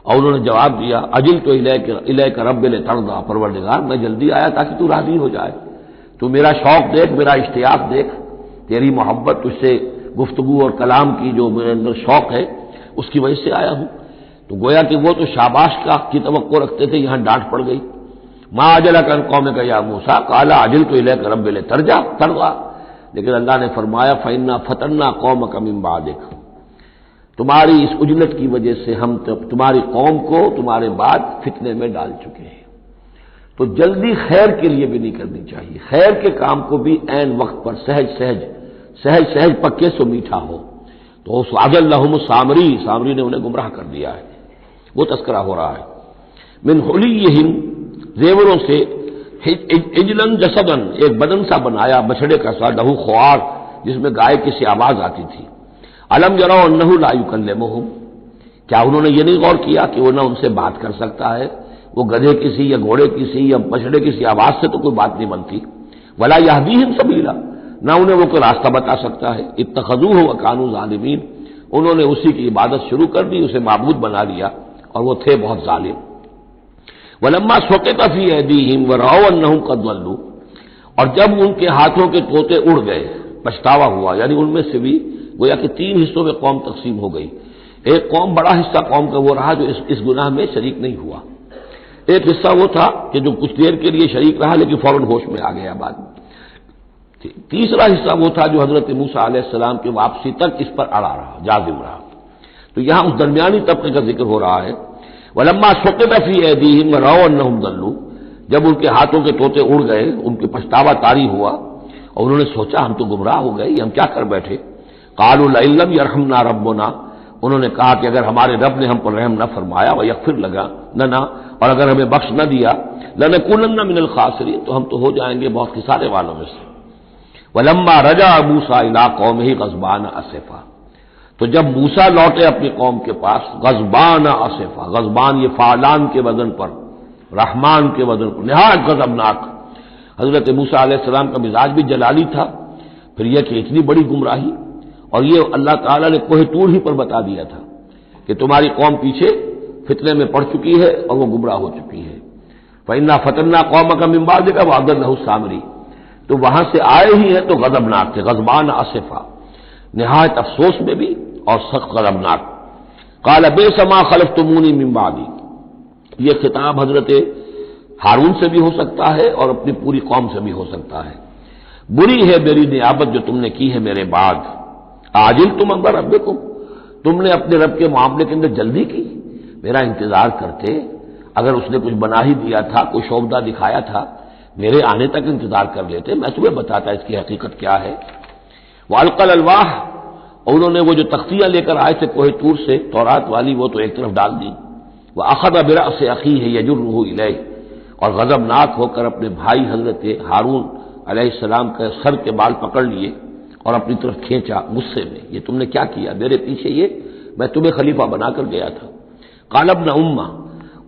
اور انہوں نے جواب دیا، عجلت الیک رب لترضی، پروردگار میں جلدی آیا تاکہ تو راضی ہو جائے، تو میرا شوق دیکھ، میرا اشتیاق دیکھ، تیری محبت، تجھ سے گفتگو اور کلام کی جو میرے اندر شوق ہے اس کی وجہ سے آیا ہوں۔ تو گویا کہ وہ تو شاباش کی توقع رکھتے تھے، یہاں ڈانٹ پڑ گئی۔ ما عجلک عن قومک یا موسیٰ قال عجلت الیک رب لترضی، لیکن اللہ نے فرمایا فإنا فتنا قومک من بعدک، تمہاری اس عجلت کی وجہ سے ہم تمہاری قوم کو تمہارے بعد فتنے میں ڈال چکے ہیں۔ تو جلدی خیر کے لیے بھی نہیں کرنی چاہیے، خیر کے کام کو بھی عین وقت پر سہج سہج پکے سو میٹھا ہو۔ تو اضلهم سامری نے انہیں گمراہ کر دیا ہے، وہ تذکرہ ہو رہا ہے۔ من حلیہم، زیوروں سے، عجلاً جسداً، ایک بدن سا بنایا بچڑے کا سا، لہو خوار، جس میں گائے کی سی آواز آتی تھی۔ الم یروا انہ لا یکلمہم، کیا انہوں نے یہ نہیں غور کیا کہ وہ نہ ان سے بات کر سکتا ہے، وہ گدھے کی سی یا گھوڑے کی سی یا بچڑے کی سی آواز سے تو کوئی بات نہیں بنتی۔ ولا یہدیہم سبیلا، نہ انہیں وہ کوئی راستہ بتا سکتا ہے۔ اتخذوہ وکانوا ظالمین، انہوں نے اسی کی عبادت شروع کر دی، اسے معبود بنا لیا، اور وہ تھے بہت ظالم۔ ولما سقط فی ایدیہم ورأوا انہم قد ضلوا، اور جب ان کے ہاتھوں کے طوطے اڑ گئے، پچھتاوا ہوا، یعنی ان میں سے بھی گویا کہ 3 حصوں میں قوم تقسیم ہو گئی۔ ایک قوم، بڑا حصہ قوم کا وہ رہا جو اس گناہ میں شریک نہیں ہوا، ایک حصہ وہ تھا کہ جو کچھ دیر کے لیے شریک رہا لیکن فوراً ہوش میں آ گیا بعد میں، تیسرا حصہ وہ تھا جو حضرت موسیٰ علیہ السلام کی واپسی تک اس پر اڑا رہا، جازم رہا۔ تو یہاں اس درمیانی طبقے کا ذکر ہو رہا ہے۔ ولما سقط فی ایدیہم ورأوا انہم ضلوا، جب ان کے ہاتھوں کے طوطے اڑ گئے، ان کے پچھتاوا طاری ہوا، اور انہوں نے سوچا ہم تو گمراہ ہو گئے، ہم کیا کر بیٹھے۔ قالوا لئن لم یرحمنا ربنا، انہوں نے کہا کہ اگر ہمارے رب نے ہم پر رحم نہ فرمایا، ویغفر لنا، اور اگر ہمیں بخش نہ دیا، لنکونن من الخاسرین، تو ہم تو ہو جائیں گے بہت خسارے والوں میں سے۔ ولما رجع موسیٰ الی قومہ غضبان اسفا، تو جب موسیٰ لوٹے اپنی قوم کے پاس غضبان اسفا، غضبان یہ فعلان کے وزن پر، رحمان کے وزن پر، نہایت غضبناک۔ حضرت موسیٰ علیہ السلام کا مزاج بھی جلالی تھا، پھر یہ کہ اتنی بڑی گمراہی، اور یہ اللہ تعالیٰ نے کوہ طور ہی پر بتا دیا تھا کہ تمہاری قوم پیچھے فتنے میں پڑ چکی ہے اور وہ گمراہ ہو چکی ہے۔ فإنا فتنا قومک من بعدک وأضلہ السامری، تو وہاں سے آئے ہی ہیں تو غضبناک تھے، غضبان اسفا، نہایت افسوس میں بھی اور سخت غضبناک۔ قال بئس ما خلفتمونی من بعدی، یہ خطاب حضرت ہارون سے بھی ہو سکتا ہے اور اپنی پوری قوم سے بھی ہو سکتا ہے۔ بری ہے میری نیابت جو تم نے کی ہے میرے بعد، عاجلتم امر ربکم، تم نے اپنے رب کے معاملے کے اندر جلدی کی، میرا انتظار کرتے، اگر اس نے کچھ بنا ہی دیا تھا، کوئی شوبدہ دکھایا تھا، میرے آنے تک انتظار کر لیتے، میں تمہیں بتاتا اس کی حقیقت کیا ہے۔ وَأَلْقَى الْأَلْوَاحَ، اور انہوں نے وہ جو تختیاں لے کر آئے تھے کوہ طور سے تورات والی، وہ تو ایک طرف ڈال دی۔ وَأَخَذَ بِرَأْسِ أَخِيهِ يَجُرُّهُ إِلَيْهِ، اور غضبناک ہو کر اپنے بھائی حضرت ہارون علیہ السلام کا سر کے بال پکڑ لیے اور اپنی طرف کھینچا غصے میں، یہ تم نے کیا کیا میرے پیچھے، یہ میں تمہیں خلیفہ بنا کر گیا تھا۔ قال ابن امہ،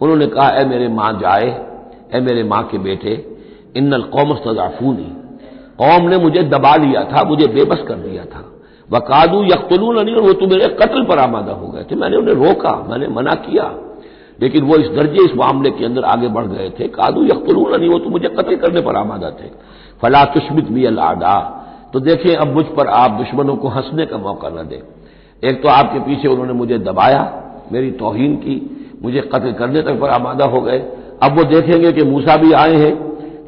انہوں نے کہا اے میرے ماں جائے، اے میرے ماں کے بیٹے، ان القوم استضعفونی، قوم نے مجھے دبا لیا تھا، مجھے بے بس کر دیا تھا، وقادوا یقتلوننی، اور وہ تو میرے قتل پر آمادہ ہو گئے تھے، میں نے انہیں روکا، میں نے منع کیا، لیکن وہ اس درجے اس معاملے کے اندر آگے بڑھ گئے تھے، قالوا یقتلوننی، وہ تو مجھے قتل کرنے پر آمادہ تھے، فلا تشمت بی الاعداء، تو دیکھیں اب مجھ پر آپ دشمنوں کو ہنسنے کا موقع نہ دیں۔ ایک تو آپ کے پیچھے انہوں نے مجھے دبایا، میری توہین کی، مجھے قتل کرنے تک پر آمادہ ہو گئے، اب وہ دیکھیں گے کہ موسیٰ بھی آئے ہیں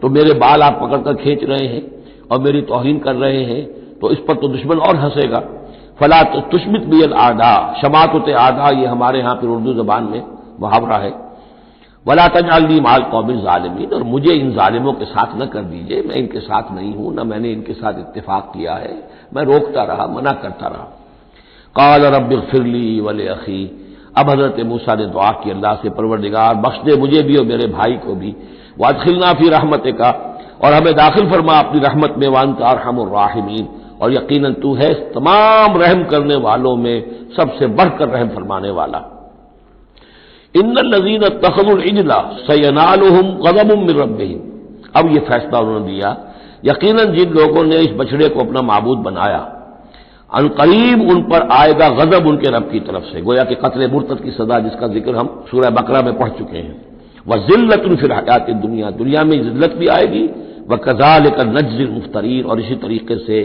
تو میرے بال آپ پکڑ کر کھینچ رہے ہیں اور میری توہین کر رہے ہیں، تو اس پر تو دشمن اور ہنسے گا۔ فلا تشمت بی الاعداء، شماتت اعداء یہ ہمارے ہاں پھر اردو زبان میں محاورہ ہے، ولا تجعلنی مع القوم الظالمین، اور مجھے ان ظالموں کے ساتھ نہ کر دیجئے، میں ان کے ساتھ نہیں ہوں، نہ میں نے ان کے ساتھ اتفاق کیا ہے، میں روکتا رہا، منع کرتا رہا۔ قال رب اغفر لی ولاخی، اب حضرت موسیٰ نے دعا کی اللہ سے، پروردگار بخش دے مجھے بھی اور میرے بھائی کو بھی، وادخلنا فی رحمتک، اور ہمیں داخل فرما اپنی رحمت میں، وانت ارحم الراحمین، اور یقیناً تو ہے تمام رحم کرنے والوں میں سب سے بڑھ کر رحم فرمانے والا۔ ان الذین اتخذوا العجل سینالهم غضب من ربهم، اب یہ فیصلہ انہوں نے دیا، یقیناً جن لوگوں نے اس بچڑے کو اپنا معبود بنایا، ان قریب ان پر آئے گا غضب ان کے رب کی طرف سے، گویا کہ قتل مرتد کی سزا جس کا ذکر ہم سورہ بقرہ میں پڑھ چکے ہیں، وذلۃ فی الحیات الدنیا، دنیا میں ذلت بھی آئے گی، وکذالک نجزی المفترین، اور اسی طریقے سے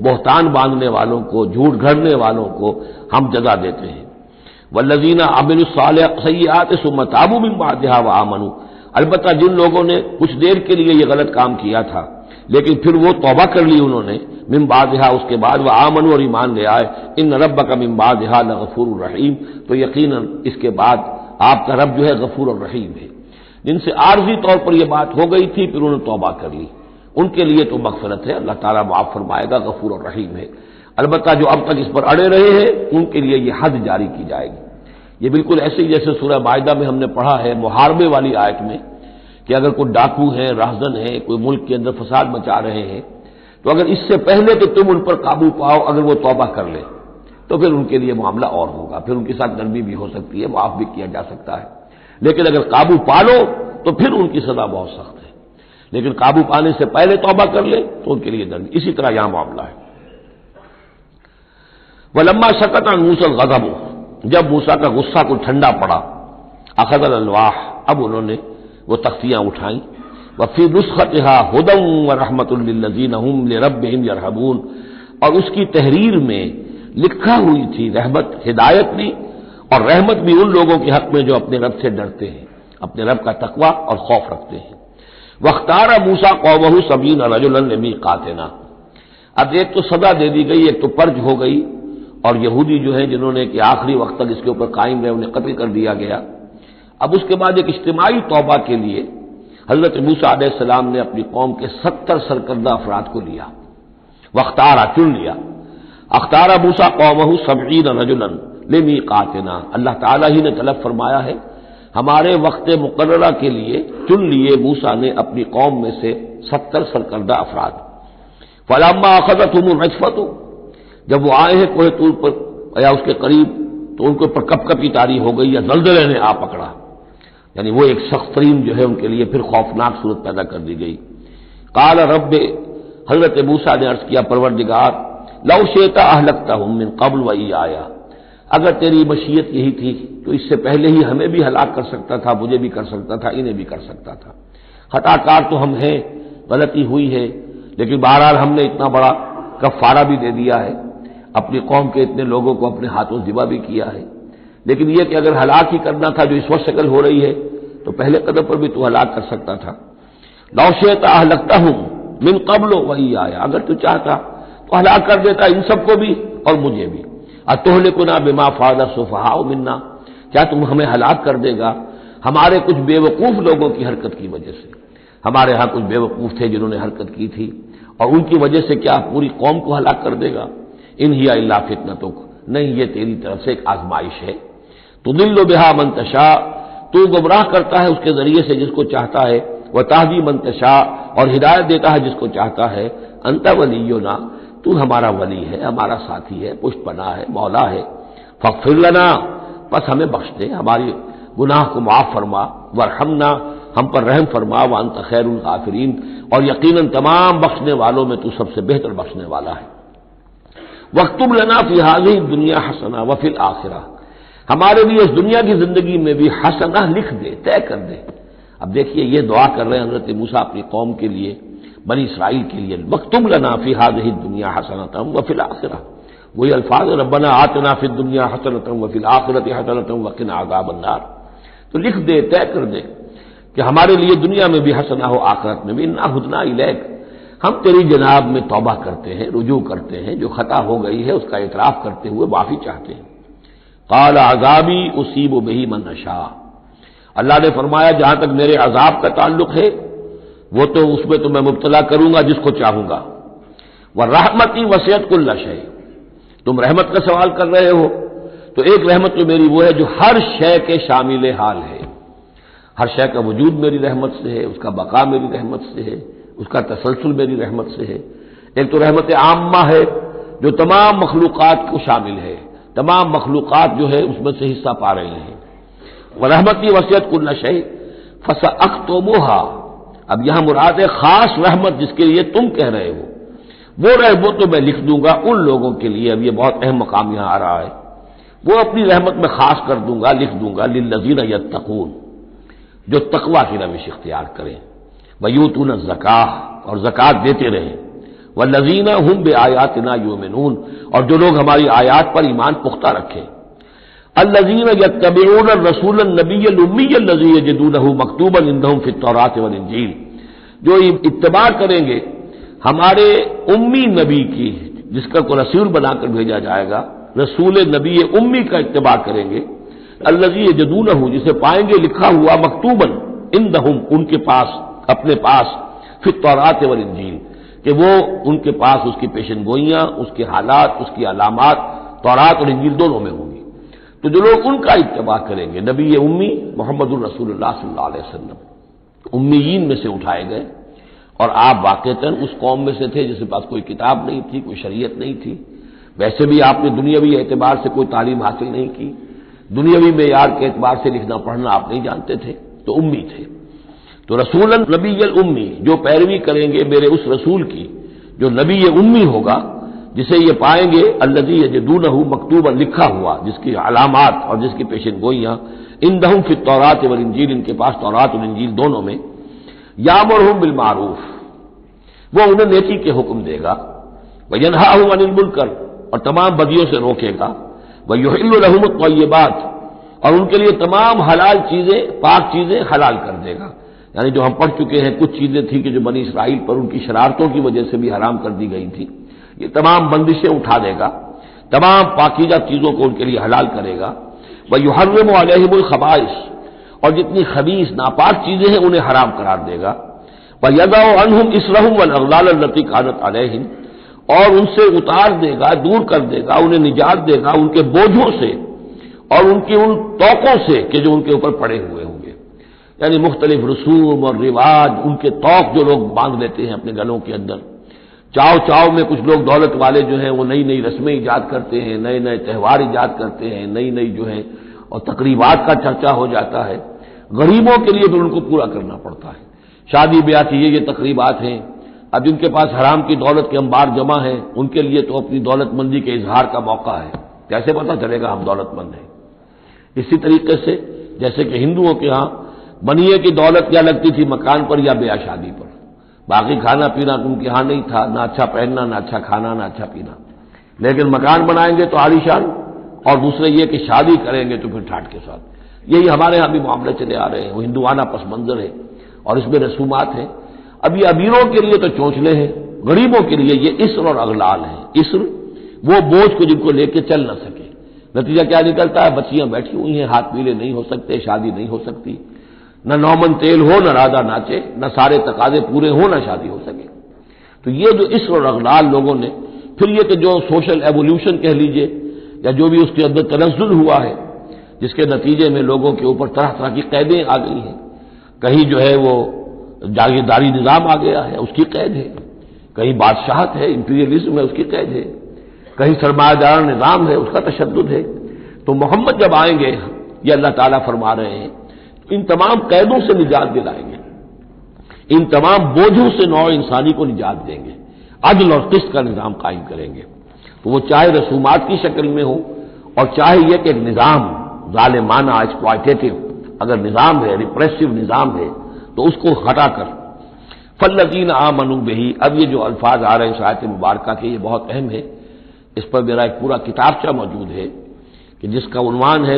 بہتان باندھنے والوں کو، جھوٹ گھڑنے والوں کو ہم جزا دیتے ہیں۔ والذین عملوا السیئات ثم تابوا من بعدها وآمنوا، البتہ جن لوگوں نے کچھ دیر کے لیے یہ غلط کام کیا تھا لیکن پھر وہ توبہ کر لی انہوں نے، من بعدها اس کے بعد، وآمنوا اور ایمان لے آئے، ان ربک من بعدها لغفور الرحیم، تو یقیناً اس کے بعد آپ کا رب جو ہے غفور الرحیم ہے۔ جن سے عارضی طور پر یہ بات ہو گئی تھی پھر انہوں نے توبہ کر لی، ان کے لیے تو مغفرت ہے، اللہ تعالیٰ معاف فرمائے گا، غفور الرحیم ہے۔ البتہ جو اب تک اس پر اڑے رہے ہیں ان کے لیے یہ حد جاری کی جائے گی۔ یہ بالکل ایسے ہی جیسے سورہ مائدہ میں ہم نے پڑھا ہے محاربے والی آیت میں، کہ اگر کوئی ڈاکو ہیں، راہزن ہیں، کوئی ملک کے اندر فساد مچا رہے ہیں، تو اگر اس سے پہلے کہ تم ان پر قابو پاؤ اگر وہ توبہ کر لے تو پھر ان کے لیے معاملہ اور ہوگا، پھر ان کے ساتھ نرمی بھی ہو سکتی ہے، معاف بھی کیا جا سکتا ہے، لیکن اگر قابو پا لو تو پھر ان کی سزا بہت سخت ہے، لیکن قابو پانے سے پہلے توبہ کر لے تو ان کے لیے نرمی۔ اسی طرح یہاں معاملہ ہے۔ وَلَمَّا سَكَتَ عَن مُوسَى الْغَضَبُ، جب موسیٰ کا غصہ کو ٹھنڈا پڑا، اخذ الالواح، اب انہوں نے وہ تختیاں اٹھائیں، وفی نسختها هدى ورحمۃ للذین هم لربهم یرهبون، اور اس کی تحریر میں لکھا ہوئی تھی رحمت، ہدایت بھی اور رحمت بھی ان لوگوں کے حق میں جو اپنے رب سے ڈرتے ہیں، اپنے رب کا تقوی اور خوف رکھتے ہیں۔ واختار موسیٰ قومہ 70 رجلا لمیقاتنا، اب ایک تو سزا دے دی گئی، ایک تو پرج ہو گئی، اور یہودی جو ہیں جنہوں نے کہ آخری وقت تک اس کے اوپر قائم رہے انہیں قتل کر دیا گیا۔ اب اس کے بعد ایک اجتماعی توبہ کے لیے حضرت موسیٰ علیہ السلام نے اپنی قوم کے 70 سرکردہ افراد کو لیا، واختارا، چن لیا، اختارا موسیٰ قومہ 70 رجلا لمیقاتنا، اللہ تعالیٰ ہی نے طلب فرمایا ہے، ہمارے وقت مقررہ کے لیے چن لیے موسیٰ نے اپنی قوم میں سے 70 سرکردہ افراد۔ فلما اخذتهم الرجفۃ، جب وہ آئے ہیں کوہ طور پر یا اس کے قریب تو ان کے اوپر کپ کپی طاری ہو گئی یا زلزلے نے آ پکڑا، یعنی وہ ایک سخت ترین جو ہے ان کے لیے پھر خوفناک صورت پیدا کر دی گئی۔ قال رب، حضرت موسیٰ نے عرض کیا پروردگار، لو شئت اہلکتہم من قبل وایایا، اگر تیری مشیت یہی تھی تو اس سے پہلے ہی ہمیں بھی ہلاک کر سکتا تھا، مجھے بھی کر سکتا تھا، انہیں بھی کر سکتا تھا، خطا کار تو ہم ہیں، غلطی ہوئی ہے، لیکن بہرحال ہم نے اتنا بڑا کفارہ بھی دے دیا ہے، اپنی قوم کے اتنے لوگوں کو اپنے ہاتھوں ذبح بھی کیا ہے، لیکن یہ کہ اگر ہلاک ہی کرنا تھا جو اس وقت شکل ہو رہی ہے تو پہلے قدم پر بھی تو ہلاک کر سکتا تھا۔ لو شئت اہلکتہم من قبل وایایا، اگر تو چاہتا تو ہلاک کر دیتا ان سب کو بھی اور مجھے بھی۔ اتہلکنا بما فعل السفہاء منا، کیا تم ہمیں ہلاک کر دے گا ہمارے کچھ بے وقوف لوگوں کی حرکت کی وجہ سے؟ ہمارے ہاں کچھ بے وقوف تھے جنہوں نے حرکت کی تھی، اور ان کی وجہ سے کیا پوری قوم کو ہلاک کر دے گا؟ ان ہی الا فتنتک، نہیں یہ تیری طرف سے ایک آزمائش ہے۔ تضل بہا من تشاء، تو گمراہ کرتا ہے اس کے ذریعے سے جس کو چاہتا ہے، وتہدی من تشاء، اور ہدایت دیتا ہے جس کو چاہتا ہے۔ انت ولینا، تو ہمارا ولی ہے، ہمارا ساتھی ہے، پشت پناہ ہے، مولا ہے۔ فاغفر لنا، بس ہمیں بخش دے، ہماری گناہ کو معاف فرما، وارحمنا، ہم پر رحم فرما، وانت خیر الغافرین، اور یقیناً تمام بخشنے والوں میں تو سب سے بہتر بخشنے والا ہے۔ واکتب لنا فی ہذہ الدنیا حسنہ وفی الآخرہ، ہمارے لیے اس دنیا کی زندگی میں بھی حسنہ لکھ دے، طے کر دے۔ اب دیکھیے یہ دعا کر رہے ہیں حضرت موسیٰ اپنی قوم کے لیے، بنی اسرائیل کے لیے، وَاکْتُبْ لَنَا فِي هَٰذِهِ الدُّنْيَا حَسَنَةً وَفِي الْآخِرَةِ، وہی الفاظ ربنا آتنا فی الدنیا حسنۃ وفی الآخرۃ حسنۃ وقنا عذاب النار۔ تو لکھ دے، طے کر دے کہ ہمارے لیے دنیا میں بھی حسنہ ہو، آخرت میں بھی۔ انا ہدنا الیک، ہم تیری جناب میں توبہ کرتے ہیں، رجوع کرتے ہیں، جو خطا ہو گئی ہے اس کا اعتراف کرتے ہوئے معافی چاہتے ہیں۔ قال عذابی اصیب بہ من اشاء، اللہ نے فرمایا جہاں تک میرے عذاب کا تعلق ہے وہ تو اس میں تو میں مبتلا کروں گا جس کو چاہوں گا۔ ورحمتی وسعت کل شیء، تم رحمت کا سوال کر رہے ہو تو ایک رحمت تو میری وہ ہے جو ہر شے کے شامل حال ہے، ہر شے کا وجود میری رحمت سے ہے، اس کا بقا میری رحمت سے ہے، اس کا تسلسل میری رحمت سے ہے۔ ایک تو رحمت عامہ ہے جو تمام مخلوقات کو شامل ہے، تمام مخلوقات جو ہے اس میں سے حصہ پا رہے ہیں۔ ورحمتی وسعت کل شیء فسأکتبھا، اب یہاں مراد ہے خاص رحمت جس کے لیے تم کہہ رہے ہو، وہ تو میں لکھ دوں گا ان لوگوں کے لیے۔ اب یہ بہت اہم مقام یہاں آ رہا ہے، وہ اپنی رحمت میں خاص کر دوں گا، لکھ دوں گا للذین یتقون، جو تقوی کی روش اختیار کریں، ویؤتون الزکاۃ، اور زکوٰۃ دیتے رہیں، والذین هم بآیاتنا یؤمنون، اور جو لوگ ہماری آیات پر ایمان پختہ رکھیں۔ الذین یتبعون الرسول النبی الامی الذی یجدونہ مکتوبا عندہم فی التوراۃ والانجیل، جو اتباع کریں گے ہمارے امی نبی کی، جس کا کو رسول بنا کر بھیجا جائے گا، رسول نبی امی کا اتباع کریں گے، الذی یجدونہ، جسے پائیں گے لکھا ہوا مکتوباً عندہم، ان کے پاس، اپنے پاس، فی التوراۃ والانجیل، کہ وہ ان کے پاس اس کی پیشن گوئیاں، اس کے حالات، اس کی علامات تورات اور انجیل دونوں میں ہوں گی۔ تو جو لوگ ان کا اتباع کریں گے، نبی امی محمد الرسول اللہ صلی اللہ علیہ وسلم امیین میں سے اٹھائے گئے، اور آپ واقعتاً اس قوم میں سے تھے جس کے پاس کوئی کتاب نہیں تھی، کوئی شریعت نہیں تھی، ویسے بھی آپ نے دنیاوی اعتبار سے کوئی تعلیم حاصل نہیں کی، دنیاوی معیار کے اعتبار سے لکھنا پڑھنا آپ نہیں جانتے تھے، تو امی تھے۔ تو رسول نبی الامی، جو پیروی کریں گے میرے اس رسول کی جو نبی امی ہوگا، جسے یہ پائیں گے الذی یجدونہ مکتوبا، لکھا ہوا، جس کی علامات اور جس کی پیشن گوئیاں، عندہم فی التوراۃ والانجیل، ان کے پاس تورات اور انجیل دونوں میں، یامرہم بالمعروف، وہ انہیں نیکی کے حکم دے گا، وینہاہم عن المنکر، اور تمام بدیوں سے روکے گا، ویحل لہم الطیبات، اور ان کے لیے تمام حلال چیزیں، پاک چیزیں حلال کر دے گا۔ یعنی جو ہم پڑھ چکے ہیں کچھ چیزیں تھیں کہ جو بنی اسرائیل پر ان کی شرارتوں کی وجہ سے بھی حرام کر دی گئی تھی، یہ تمام بندشیں اٹھا دے گا، تمام پاکیزہ چیزوں کو ان کے لیے حلال کرے گا۔ وَيُحَرِّمُ عَلَيْهِمُ الْخَبَائِثَ، اور جتنی خبیث ناپاک چیزیں ہیں انہیں حرام قرار دے گا۔ وَيَضَعُ عَنْهُمْ إِصْرَهُمْ وَالْأَغْلَالَ الَّتِي كَانَتْ عَلَيْهِمْ، اور ان سے اتار دے گا، دور کر دے گا، انہیں نجات دے گا ان کے بوجھوں سے اور ان کی ان توقوں سے کہ جو ان کے اوپر پڑے ہوئے ہوں گے۔ یعنی مختلف رسوم اور رواج، ان کے توق جو لوگ باندھ لیتے ہیں اپنے گلوں کے اندر، چاؤ چاؤ میں کچھ لوگ دولت والے جو ہیں وہ نئی نئی رسمیں ایجاد کرتے ہیں، نئے نئے تہوار ایجاد کرتے ہیں، نئی نئی جو ہیں اور تقریبات کا چرچا ہو جاتا ہے۔ غریبوں کے لیے پھر ان کو پورا کرنا پڑتا ہے، شادی بیاہ کی یہ تقریبات ہیں۔ اب جن کے پاس حرام کی دولت کے انبار جمع ہیں ان کے لیے تو اپنی دولت مندی کے اظہار کا موقع ہے، کیسے پتہ چلے گا ہم دولت مند ہیں؟ اسی طریقے سے جیسے کہ ہندوؤں کے ہاں بنیے کی دولت کیا لگتی تھی مکان پر یا بیاہ شادی پر، باقی کھانا پینا ان کے ہاں نہیں تھا، نہ اچھا پہننا، نہ اچھا کھانا، نہ اچھا پینا، لیکن مکان بنائیں گے تو عالیشان، اور دوسرے یہ کہ شادی کریں گے تو پھر ٹھاٹ کے ساتھ۔ یہی ہمارے ہاں بھی معاملے چلے آ رہے ہیں، وہ ہندوانہ پس منظر ہے اور اس میں رسومات ہیں۔ اب یہ امیروں کے لیے تو چونچلے ہیں، غریبوں کے لیے یہ اسر اور اغلال ہیں۔ اسر وہ بوجھ کو جن کو لے کے چل نہ سکے، نتیجہ کیا نکلتا ہے؟ بچیاں بیٹھی ہوئی ہیں، ہاتھ پیلے نہیں ہو سکتے، شادی نہیں ہو سکتی، نہ نومن تیل ہو، نہ رادہ ناچے، نہ سارے تقاضے پورے ہوں، نہ شادی ہو سکے۔ تو یہ جو اسر اور اغلال لوگوں نے، پھر یہ کہ جو سوشل ایوولوشن کہہ لیجئے یا جو بھی اس کے اندر تنزل ہوا ہے، جس کے نتیجے میں لوگوں کے اوپر طرح طرح کی قیدیں آ گئی ہیں، کہیں جو ہے وہ جاگیرداری نظام آ گیا ہے، اس کی قید ہے، کہیں بادشاہت ہے، امپیریلزم ہے، اس کی قید ہے، کہیں سرمایہ دار نظام ہے، اس کا تشدد ہے۔ تو محمد جب آئیں گے، یہ اللہ تعالیٰ فرما رہے ہیں، ان تمام قیدوں سے نجات دلائیں گے، ان تمام بوجھوں سے نوع انسانی کو نجات دیں گے، عدل اور قسط کا نظام قائم کریں گے، وہ چاہے رسومات کی شکل میں ہو اور چاہے یہ کہ ایک نظام ظالمانہ ایکسپلائٹیٹو اگر نظام ہے، ریپریسو نظام ہے، تو اس کو ہٹا کر فالذین آمنوا بہ. اب یہ جو الفاظ آ رہے ہیں اس آیت مبارکہ کے، یہ بہت اہم ہے. اس پر میرا ایک پورا کتابچہ موجود ہے کہ جس کا عنوان ہے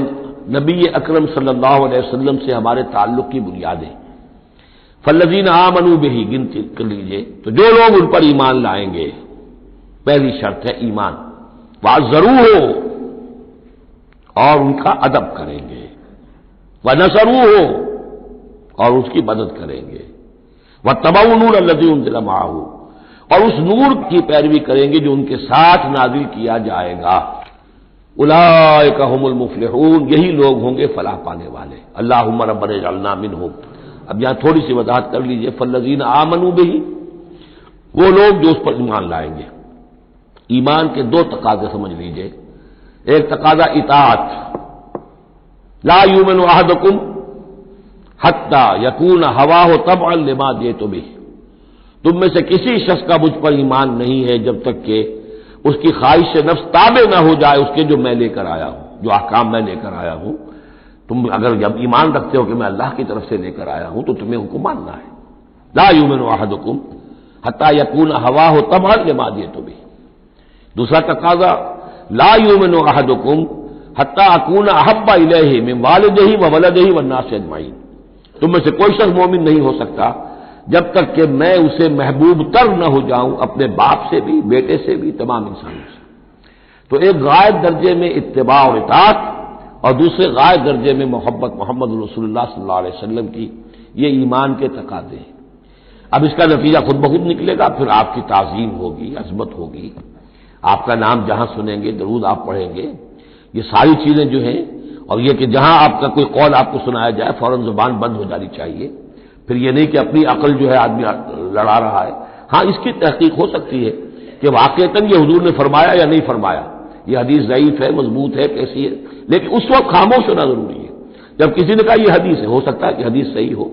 نبی اکرم صلی اللہ علیہ وسلم سے ہمارے تعلق کی بنیادیں. فالذین آمنوا بہ گنتی کر لیجئے، تو جو لوگ ان پر ایمان لائیں گے، پہلی شرط ہے ایمان. وعزروہ، اور ان کا ادب کریں گے. ونصروہ، اور اس کی مدد کریں گے. واتبعوا النور الذی انزل معہ، اور اس نور کی پیروی کریں گے جو ان کے ساتھ نازل کیا جائے گا. اولئک هم المفلحون، یہی لوگ ہوں گے فلاح پانے والے. اللہم ربنا اجعلنا منہم. اب یہاں تھوڑی سی وضاحت کر لیجئے. فالذین آمنوا بہ، وہ لوگ جو اس پر ایمان لائیں گے. ایمان کے دو تقاضے سمجھ لیجئے. ایک تقاضا اطاعت، لا یؤمن احدکم حتی یکون ہواہ تبعا لما جئت بہ. تم میں سے کسی شخص کا مجھ پر ایمان نہیں ہے جب تک کہ اس کی خواہش سے نفس تابع نہ ہو جائے اس کے جو میں لے کر آیا ہوں، جو احکام میں لے کر آیا ہوں. تم اگر جب ایمان رکھتے ہو کہ میں اللہ کی طرف سے لے کر آیا ہوں تو تمہیں ان کو ماننا ہے. لا یؤمن احدکم حتی یکون ہواہ تبعا لما جئت بہ. دوسرا تقاضا لا یؤمن احدکم حتی اکون احب الیہ من والدہ وولدہ والناس اجمعین. تم میں سے کوئی شخص مومن نہیں ہو سکتا جب تک کہ میں اسے محبوب تر نہ ہو جاؤں، اپنے باپ سے بھی، بیٹے سے بھی، تمام انسانوں سے. تو ایک غائب درجے میں اتباع اور اطاعت، اور دوسرے غائب درجے میں محبت محمد رسول اللہ صلی اللہ علیہ وسلم کی. یہ ایمان کے تقاضے ہیں. اب اس کا نتیجہ خود بخود نکلے گا. پھر آپ کی تعظیم ہوگی، عظمت ہوگی، آپ کا نام جہاں سنیں گے درود آپ پڑھیں گے. یہ ساری چیزیں جو ہیں، اور یہ کہ جہاں آپ کا کوئی قول آپ کو سنایا جائے فوراً زبان بند ہو جانی چاہیے. پھر یہ نہیں کہ اپنی عقل جو ہے آدمی لڑا رہا ہے. ہاں اس کی تحقیق ہو سکتی ہے کہ واقعتاً یہ حضور نے فرمایا یا نہیں فرمایا، یہ حدیث ضعیف ہے، مضبوط ہے، کیسی ہے. لیکن اس وقت خاموش ہونا ضروری ہے. جب کسی نے کہا یہ حدیث ہے، ہو سکتا ہے کہ حدیث صحیح ہو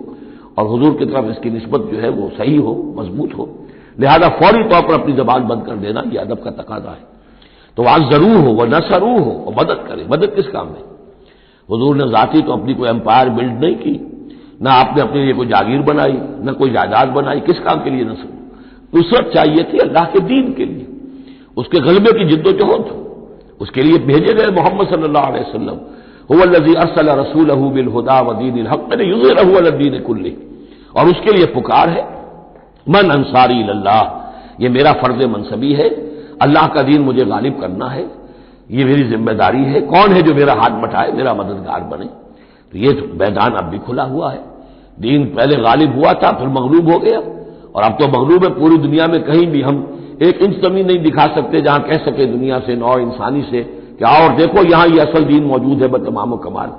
اور حضور کی طرف اس کی نسبت جو ہے وہ صحیح ہو، مضبوط ہو. لہذا فوری طور پر اپنی زبان بند کر دینا یہ ادب کا تقاضا ہے. تو آج ضرور ہو وہ نصروہ ہو، اور مدد کرے. مدد کس کام میں؟ حضور نے ذاتی تو اپنی کوئی امپائر بلڈ نہیں کی، نہ آپ نے اپنے لیے کوئی جاگیر بنائی، نہ کوئی جائیداد بنائی. کس کام کے لیے نصرت چاہیے تھی؟ اللہ کے دین کے لیے، اس کے غلبے کی جد و جہد. اس کے لیے بھیجے گئے محمد صلی اللہ علیہ وسلم. هو الذی ارسل رسولہ بالہدی ودین الحق لیظہرہ علی الدین کلہ. اور اس کے لیے پکار ہے من انصاری اللہ. یہ میرا فرض منصبی ہے، اللہ کا دین مجھے غالب کرنا ہے، یہ میری ذمہ داری ہے. کون ہے جو میرا ہاتھ بٹائے، میرا مددگار بنے؟ تو یہ میدان اب بھی کھلا ہوا ہے. دین پہلے غالب ہوا تھا، پھر مغلوب ہو گیا، اور اب تو مغلوب ہے. پوری دنیا میں کہیں بھی ہم ایک انچ زمین نہیں دکھا سکتے جہاں کہہ سکے دنیا سے، نوع انسانی سے کہ آؤ اور دیکھو یہاں یہ اصل دین موجود ہے بتمام و کمال.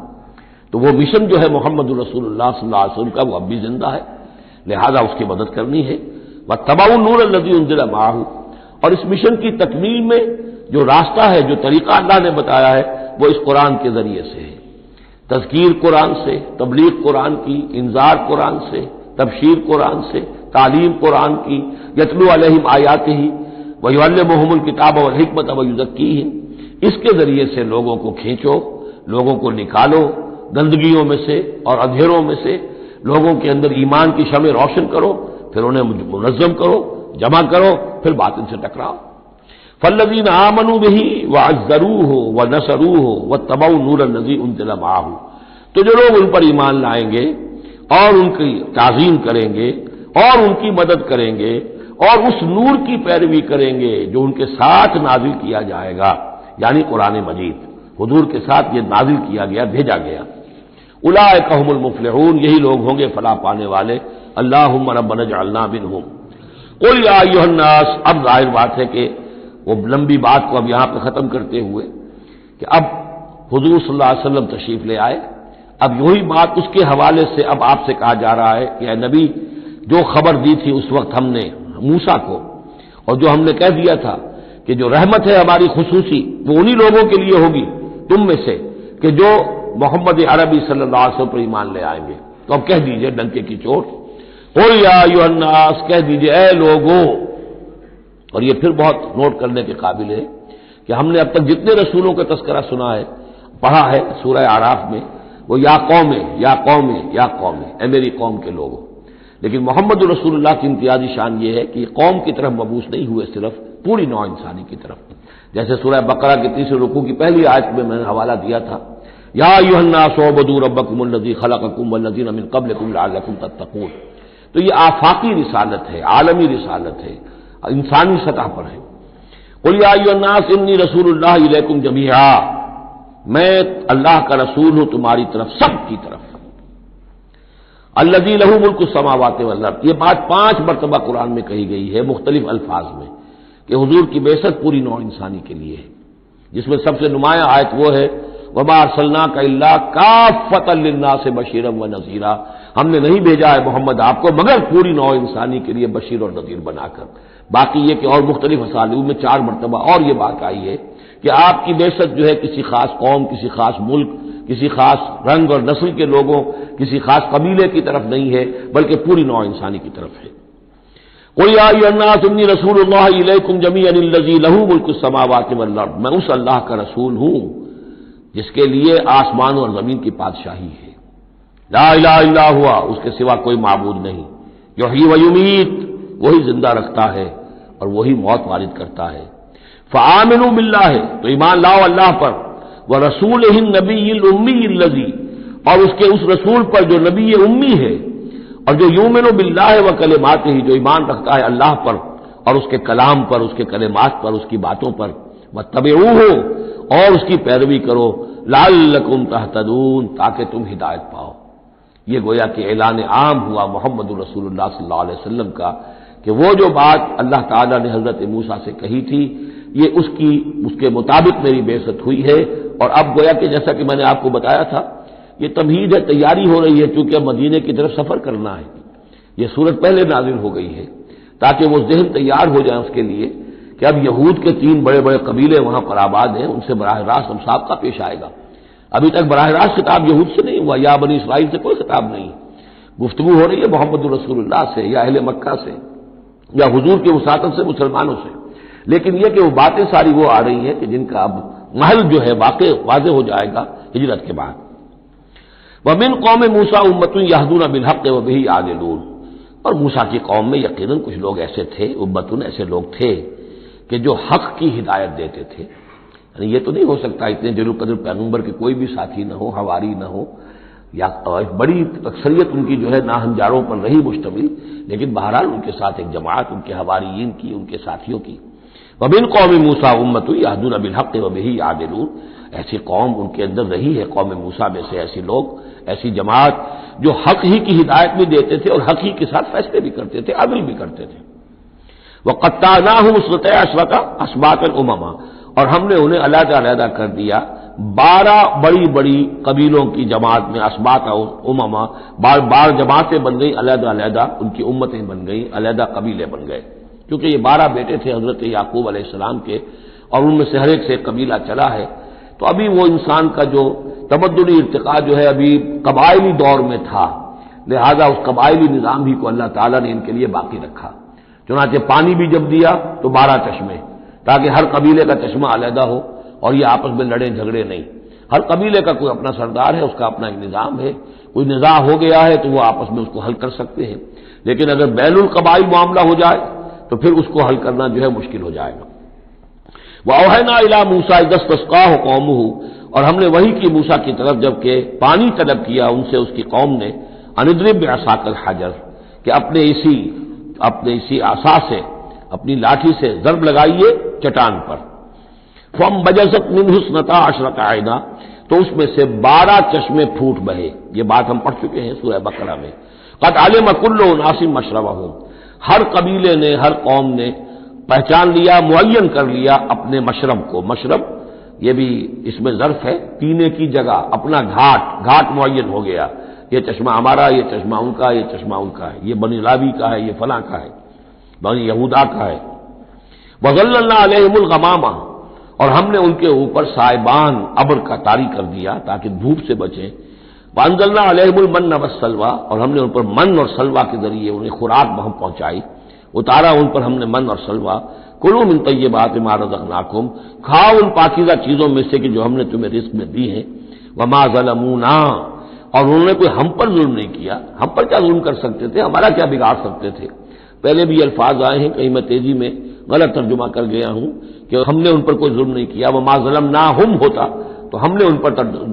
تو وہ مشن جو ہے محمد رسول اللہ صلی اللہ علیہ وسلم کا، وہ اب بھی زندہ ہے. لہذا اس کی مدد کرنی ہے. واتبعوا النور الذی انزل معہ. اور اس مشن کی تکمیل میں جو راستہ ہے، جو طریقہ اللہ نے بتایا ہے، وہ اس قرآن کے ذریعے سے ہے. تذکیر قرآن سے، تبلیغ قرآن کی، انذار قرآن سے، تبشیر قرآن سے، تعلیم قرآن کی. یتلو علیہم آیاتہ ویعلمہم الکتاب والحکمۃ ویزکیہم. اس کے ذریعے سے لوگوں کو کھینچو، لوگوں کو نکالو گندگیوں میں سے اور اندھیروں میں سے، لوگوں کے اندر ایمان کی شمع روشن کرو، پھر انہیں منظم کرو، جمع کرو، پھر باطل سے ٹکراؤ. فالذین آمنوا بہ وعزروہ ونصروہ واتبعوا النور الذی انزل معہ. تو جو لوگ ان پر ایمان لائیں گے اور ان کی تعظیم کریں گے اور ان کی مدد کریں گے اور اس نور کی پیروی کریں گے جو ان کے ساتھ نازل کیا جائے گا، یعنی قرآن مجید حضور کے ساتھ یہ نازل کیا گیا، بھیجا گیا. اولئک هم المفلحون، یہی لوگ ہوں گے فلاح پانے والے. اللہم ربنا اجعلنا منہم. قل یا ایھا الناس. اب ظاہر بات ہے کہ وہ لمبی بات کو اب یہاں پہ ختم کرتے ہوئے کہ اب حضور صلی اللہ علیہ وسلم تشریف لے آئے. اب یہی بات اس کے حوالے سے اب آپ سے کہا جا رہا ہے کہ اے نبی، جو خبر دی تھی اس وقت ہم نے موسیٰ کو، اور جو ہم نے کہہ دیا تھا کہ جو رحمت ہے ہماری خصوصی وہ انہی لوگوں کے لیے ہوگی تم میں سے کہ جو محمد عربی صلی اللہ علیہ وسلم پر ایمان لے آئیں گے. تو اب کہہ دیجئے ڈنکے کی چوٹ، قل یا ایھا الناس، کہہ دیجئے اے لوگوں. اور یہ پھر بہت نوٹ کرنے کے قابل ہے کہ ہم نے اب تک جتنے رسولوں کا تذکرہ سنا ہے پڑھا ہے سورہ اعراف میں، وہ یا قوم یا قوم یا قوم، اے میری قوم کے لوگوں. لیکن محمد رسول اللہ کی امتیازی شان یہ ہے کہ قوم کی طرف مبعوث نہیں ہوئے، صرف پوری نوع انسانی کی طرف. جیسے سورہ بقرہ کے تیسرے رکوع کی پہلی آیت میں نے حوالہ دیا تھا، یا ایھا الناس اعبدوا ربکم الذی خلقکم والذین من قبلکم لعلکم تتقون. تو یہ آفاقی رسالت ہے، عالمی رسالت ہے، انسانی سطح پر ہے. قل یا ایھا الناس انی رسول اللہ الیکم جمیعا، میں اللہ کا رسول ہوں تمہاری طرف، سب کی طرف. الذی لہ ملک السماوات والارض، یہ بات 5 مرتبہ قرآن میں کہی گئی ہے مختلف الفاظ میں کہ حضور کی بعثت پوری نوع انسانی کے لیے ہے، جس میں سب سے نمایاں آیت وہ ہے وما ارسلناک الا کافۃ للناس بشیرا ونذیرا، ہم نے نہیں بھیجا ہے محمد آپ کو مگر پوری نوع انسانی کے لیے بشیر اور نذیر بنا کر. باقی یہ کہ اور مختلف اسالیب میں 4 مرتبہ اور یہ بات آئی ہے کہ آپ کی بعثت جو ہے کسی خاص قوم، کسی خاص ملک، کسی خاص رنگ اور نسل کے لوگوں، کسی خاص قبیلے کی طرف نہیں ہے بلکہ پوری نوع انسانی کی طرف ہے. قل یا ایھا الناس انی رسول اللہ الیکم جمیعا الذی لہ ملک السماوات والارض، میں اس اللہ کا رسول ہوں جس کے لیے آسمان اور زمین کی بادشاہی ہے. لا الہ الا ہوا، اس کے سوا کوئی معبود نہیں. یحیی و یمیت، وہی زندہ رکھتا ہے اور وہی موت وارد کرتا ہے. فآمنوا باللہ، تو ایمان لاؤ اللہ پر، ورسولہ النبی الامی الذی، اور اس کے اس رسول پر جو نبی امی ہے اور جو یؤمن باللہ وکلماتہ، جو ایمان رکھتا ہے اللہ پر اور اس کے کلام پر، اس کے کلمات پر، اس کی باتوں پر. واتبعوہ، اور اس کی پیروی کرو، لعلکم تہتدون، تاکہ تم ہدایت پاؤ. یہ گویا کہ اعلان عام ہوا محمد رسول اللہ صلی اللہ علیہ وسلم کا کہ وہ جو بات اللہ تعالیٰ نے حضرت موسیٰ سے کہی تھی یہ اس کے مطابق میری بعثت ہوئی ہے. اور اب گویا کہ جیسا کہ میں نے آپ کو بتایا تھا یہ تمہید ہے، تیاری ہو رہی ہے چونکہ مدینے کی طرف سفر کرنا ہے. یہ صورت پہلے نازل ہو گئی ہے تاکہ وہ ذہن تیار ہو جائے اس کے لیے کہ اب یہود کے 3 بڑے بڑے قبیلے وہاں پر آباد ہیں، ان سے براہ راست ہم صاحب پیش آئے گا. ابھی تک براہ راست خطاب یہود سے نہیں ہوا، یا بنی اسرائیل سے کوئی خطاب نہیں. گفتگو ہو رہی ہے محمد رسول اللہ سے یا اہل مکہ سے یا حضور کے وساطت سے مسلمانوں سے. لیکن یہ کہ وہ باتیں ساری وہ آ رہی ہیں کہ جن کا اب محل جو ہے واضح ہو جائے گا ہجرت کے بعد. وَمِن قوم موسیٰ امۃ یہدون بالحق وبہ یعدلون، اور موسیٰ کی قوم میں یقیناً کچھ لوگ ایسے تھے، امتن ایسے لوگ تھے کہ جو حق کی ہدایت دیتے تھے. یعنی یہ تو نہیں ہو سکتا اتنے جلیل القدر پیغمبر کے کوئی بھی ساتھی نہ ہو، حواری نہ ہو، یا بڑی اکثریت ان کی جو ہے ناہنجاروں پر رہی مشتمل، لیکن بہرحال ان کے ساتھ ایک جماعت ان کے حواریین کی، ان کے ساتھیوں کی. وَمِن قوم موسیٰ امۃ یہدون بالحق وبہ یعدلون، ایسی قوم ان کے اندر رہی ہے قوم موسیٰ میں سے ایسے لوگ، ایسی جماعت جو حق ہی کی ہدایت بھی دیتے تھے اور حق ہی کے ساتھ فیصلے بھی کرتے تھے، عدل بھی کرتے تھے. وَقَطَّعْنَاهُمْ اثْنَتَيْ عَشْرَةَ أَسْبَاطًا أُمَمًا، اور ہم نے انہیں علیحدہ علیحدہ کر دیا 12 بڑی بڑی قبیلوں کی جماعت میں، اسباط امما، بار جماعتیں بن گئی علیحدہ علیحدہ، ان کی امتیں بن گئی، علیحدہ قبیلے بن گئے. کیونکہ یہ 12 بیٹے تھے حضرت یعقوب علیہ السلام کے اور ان میں سے ہر ایک سے قبیلہ چلا ہے. تو ابھی وہ انسان کا جو تمدنی ارتقاء جو ہے ابھی قبائلی دور میں تھا، لہذا اس قبائلی نظام ہی کو اللہ تعالیٰ نے ان کے لیے باقی رکھا. چنانچہ پانی بھی جب دیا تو 12 چشمے، تاکہ ہر قبیلے کا چشمہ علیحدہ ہو اور یہ آپس میں لڑے جھگڑے نہیں. ہر قبیلے کا کوئی اپنا سردار ہے، اس کا اپنا ایک نظام ہے، کوئی نزاع ہو گیا ہے تو وہ آپس میں اس کو حل کر سکتے ہیں. لیکن اگر بین القبائل معاملہ ہو جائے تو پھر اس کو حل کرنا جو ہے مشکل ہو جائے گا. وَأَوْحَيْنَا إِلَىٰ مُوسَىٰ إِذِ اسْتَسْقَاهُ قَوْمُهُ، اور ہم نے وحی کی موسیٰ کی طرف جب کہ پانی طلب کیا ان سے اس کی قوم نے، أَنِ اضْرِب بِعَصَاكَ الْحَجَرَ، کہ اپنے اسی عصا سے، اپنی لاٹھی سے ضرب لگائیے چٹان پر. فَانبَجَسَتْ مِنْهُ اثْنَتَا عَشْرَةَ عَيْنًا، تو اس میں سے 12 چشمے پھوٹ بہے. یہ بات ہم پڑھ چکے ہیں سورہ بقرہ میں. قَدْ عَلِمَ كُلُّ أُنَاسٍ مَشْرَبَهُمْ، ہر قبیلے نے، ہر قوم نے پہچان لیا، معین کر لیا اپنے مشرب کو. مشرب یہ بھی اس میں ظرف ہے، پینے کی جگہ، اپنا گھاٹ معین ہو گیا. یہ چشمہ ہمارا، یہ چشمہ ان کا، یہ چشمہ ان کا ہے، یہ بنی لاوی کا ہے، یہ فلاں کا ہے، بنی یہودا کا ہے. وَظَلَّلْنَا عَلَيْهِمُ الْغَمَامَ، اور ہم نے ان کے اوپر سائبان ابر کا طاری کر دیا تاکہ دھوپ سے بچیں. وَأَنزَلْنَا عَلَيْهِمُ الْمَنَّ وَالسَّلْوَىٰ، اور ہم نے ان پر من اور سلوہ کے ذریعے انہیں خوراک بہم پہنچائی. اتارا ان پر ہم نے من اور سلوہ. کلوا من طیبات ما رزقناکم، کھاؤ ان پاکیزہ چیزوں میں سے کہ جو ہم نے تمہیں رزق میں دی ہیں، وما ظلمونا، اور انہوں نے کوئی ہم پر ظلم نہیں کیا، ہم پر کیا ظلم کر سکتے تھے، ہمارا کیا بگاڑ سکتے تھے۔ پہلے بھی یہ الفاظ آئے ہیں، کہیں میں تیزی میں غلط ترجمہ کر گیا ہوں کہ ہم نے ان پر کوئی ظلم نہیں کیا، وما ظلمناہم ہوتا تو ہم نے ان پر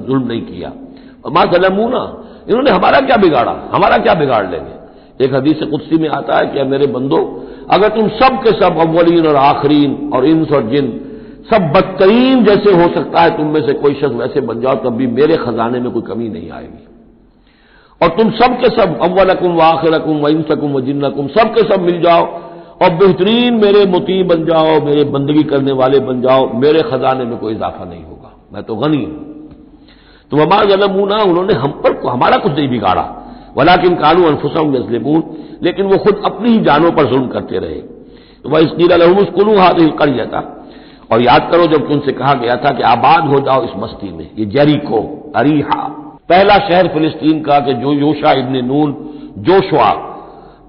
ظلم نہیں کیا، وما ظلمونا، انہوں نے ہمارا کیا بگاڑا، ہمارا کیا بگاڑ لیں گے۔ ایک حدیث قدسی میں آتا ہے کہ میرے بندو، اگر تم سب کے سب اولین اور آخرین اور انس اور جن سب بدترین جیسے ہو سکتا ہے تم میں سے کوئی شخص ویسے بن جاؤ تب بھی میرے خزانے میں کوئی کمی نہیں آئے گی، اور تم سب کے سب اولکم و آخرکم و انسکم و جنکم سب کے سب مل جاؤ اور بہترین میرے مطیع بن جاؤ، میرے بندگی کرنے والے بن جاؤ، میرے خزانے میں کوئی اضافہ نہیں ہوگا، میں تو غنی ہوں۔ تو وما ظلمونا، انہوں نے ہم پر ہمارا کچھ نہیں بگاڑا، ولکن کانوا انفسہم یظلمون، لیکن وہ خود اپنی ہی جانوں پر ظلم کرتے رہے۔ وَإِذْ قِيلَ لَهُمُ اسْكُنُوا هَٰذِهِ الْقَرْيَةَ، اور یاد کرو جب ان سے کہا گیا تھا کہ آباد ہو جاؤ اس بستی میں، یہ جیریکو، اریحا، پہلا شہر فلسطین کا کہ جو یوشع ابن نون جوشوا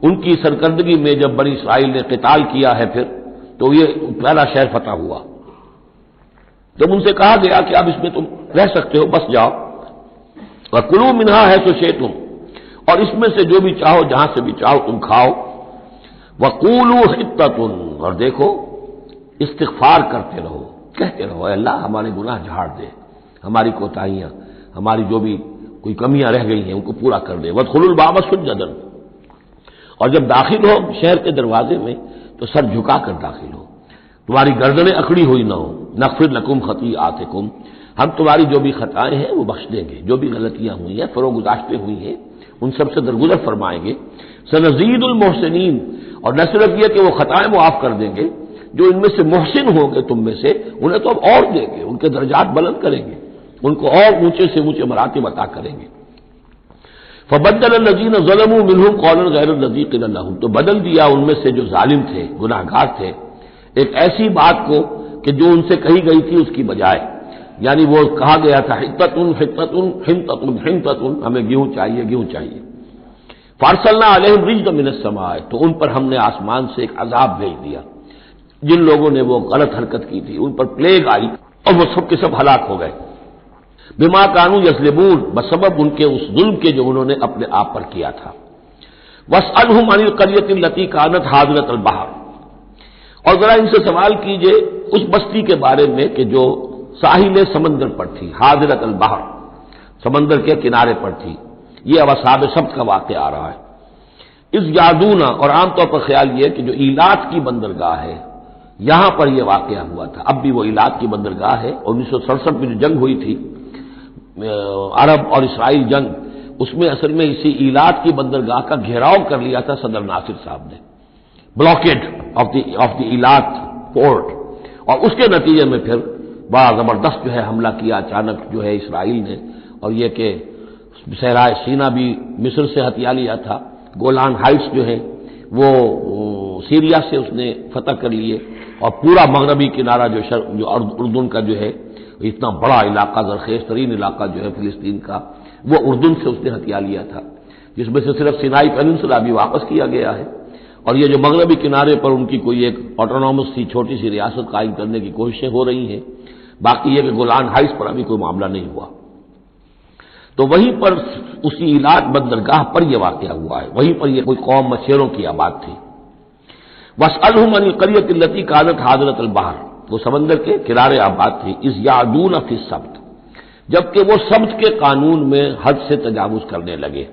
ان کی سرکردگی میں جب بنی اسرائیل نے قتال کیا ہے پھر تو یہ پہلا شہر فتح ہوا۔ جب ان سے کہا گیا کہ اب اس میں تم رہ سکتے ہو، بس جاؤ، وَكُلُوا مِنْهَا حَيْثُ شِئْتُمْ، اور اس میں سے جو بھی چاہو جہاں سے بھی چاہو تم کھاؤ، وَقُولُوا حِطَّةٌ، اور دیکھو استغفار کرتے رہو، کہتے رہو اے اللہ ہمارے گناہ جھاڑ دے، ہماری کوتاہیاں، ہماری جو بھی کوئی کمیاں رہ گئی ہیں ان کو پورا کر دے۔ وَادْخُلُوا الْبَابَ سُجَّدًا، اور جب داخل ہو شہر کے دروازے میں تو سر جھکا کر داخل ہو، تمہاری گردنیں اکڑی ہوئی نہ ہو۔ نغفر لکم خطیئاتکم، ہم تمہاری جو بھی خطائیں ہیں وہ بخش دیں گے، جو بھی غلطیاں ہوئی ہیں فروغ گزاشتیں ہوئی ہیں ان سب سے درگزر فرمائیں گے۔ سنزید المحسنین، اور نہ صرف یہ کہ وہ خطائیں معاف کر دیں گے، جو ان میں سے محسن ہوں گے تم میں سے انہیں تو اب اور دیں گے، ان کے درجات بلند کریں گے، ان کو اور اونچے سے اونچے مراتب عطا کریں گے۔ فبدل الذین ظلموا منہم قولا غیر الذی قیل لہم، تو بدل دیا ان میں سے جو ظالم تھے، گناہ گار تھے، ایک ایسی بات کو کہ جو ان سے کہی گئی تھی اس کی بجائے، یعنی وہ کہا گیا تھا حطۃ حطۃ حنطۃ حنطۃ، ہمیں گیہوں چاہیے گیہوں چاہیے۔ فارسلنا علیہم رجزا من السماء، تو ان پر ہم نے آسمان سے ایک عذاب بھیج دیا، جن لوگوں نے وہ غلط حرکت کی تھی ان پر پلیگ آئی اور وہ سب کے سب ہلاک ہو گئے۔ بما کانوا یظلمون، بسبب ان کے اس ظلم کے جو انہوں نے اپنے آپ پر کیا تھا۔ واسألہم عن القریۃ التی کانت حاضرۃ البحر، اور ذرا ان سے سوال کیجئے اس بستی کے بارے میں کہ جو ساحل سمندر پر تھی، حاضرۃ البحر، سمندر کے کنارے پر تھی۔ یہ اب اصحاب سبت کا واقعہ آ رہا ہے۔ اس یادونا، اور عام طور پر خیال یہ کہ جو ایلات کی بندرگاہ ہے یہاں پر یہ واقعہ ہوا تھا، اب بھی وہ ایلات کی بندرگاہ ہے۔ 1967 میں جو جنگ ہوئی تھی عرب اور اسرائیل جنگ، اس میں اصل میں اسی ایلات کی بندرگاہ کا گھیراؤ کر لیا تھا صدر ناصر صاحب نے، بلاکیڈ آف دی ایلات پورٹ، اور اس کے نتیجے میں پھر بڑا زبردست جو ہے حملہ کیا اچانک جو ہے اسرائیل نے، اور یہ کہ صحرائے سینا بھی مصر سے ہتھیا لیا تھا، گولان ہائٹس جو ہے وہ سیریا سے اس نے فتح کر لیے، اور پورا مغربی کنارہ جو اردن کا جو ہے اتنا بڑا علاقہ، زرخیز ترین علاقہ جو ہے فلسطین کا، وہ اردن سے اس نے ہتھیا لیا تھا، جس میں سے صرف سینائی پیننسلا بھی واپس کیا گیا ہے، اور یہ جو مغربی کنارے پر ان کی کوئی ایک آٹونومس سی چھوٹی سی ریاست قائم کرنے کی کوششیں ہو رہی ہیں، باقی یہ کہ گولان ہائٹس پر ابھی کوئی معاملہ نہیں ہوا۔ تو وہیں پر اسی ایلات بندرگاہ پر یہ واقعہ ہوا ہے، وہیں پر یہ کوئی قوم مچھیروں کی آباد تھی۔ واسألہم عن القریۃ التی کانت حاضرۃ البحر، وہ سمندر کے کنارے آباد تھی، اذ یعدون فی السبت، جبکہ وہ سبت کے قانون میں حد سے تجاوز کرنے لگے۔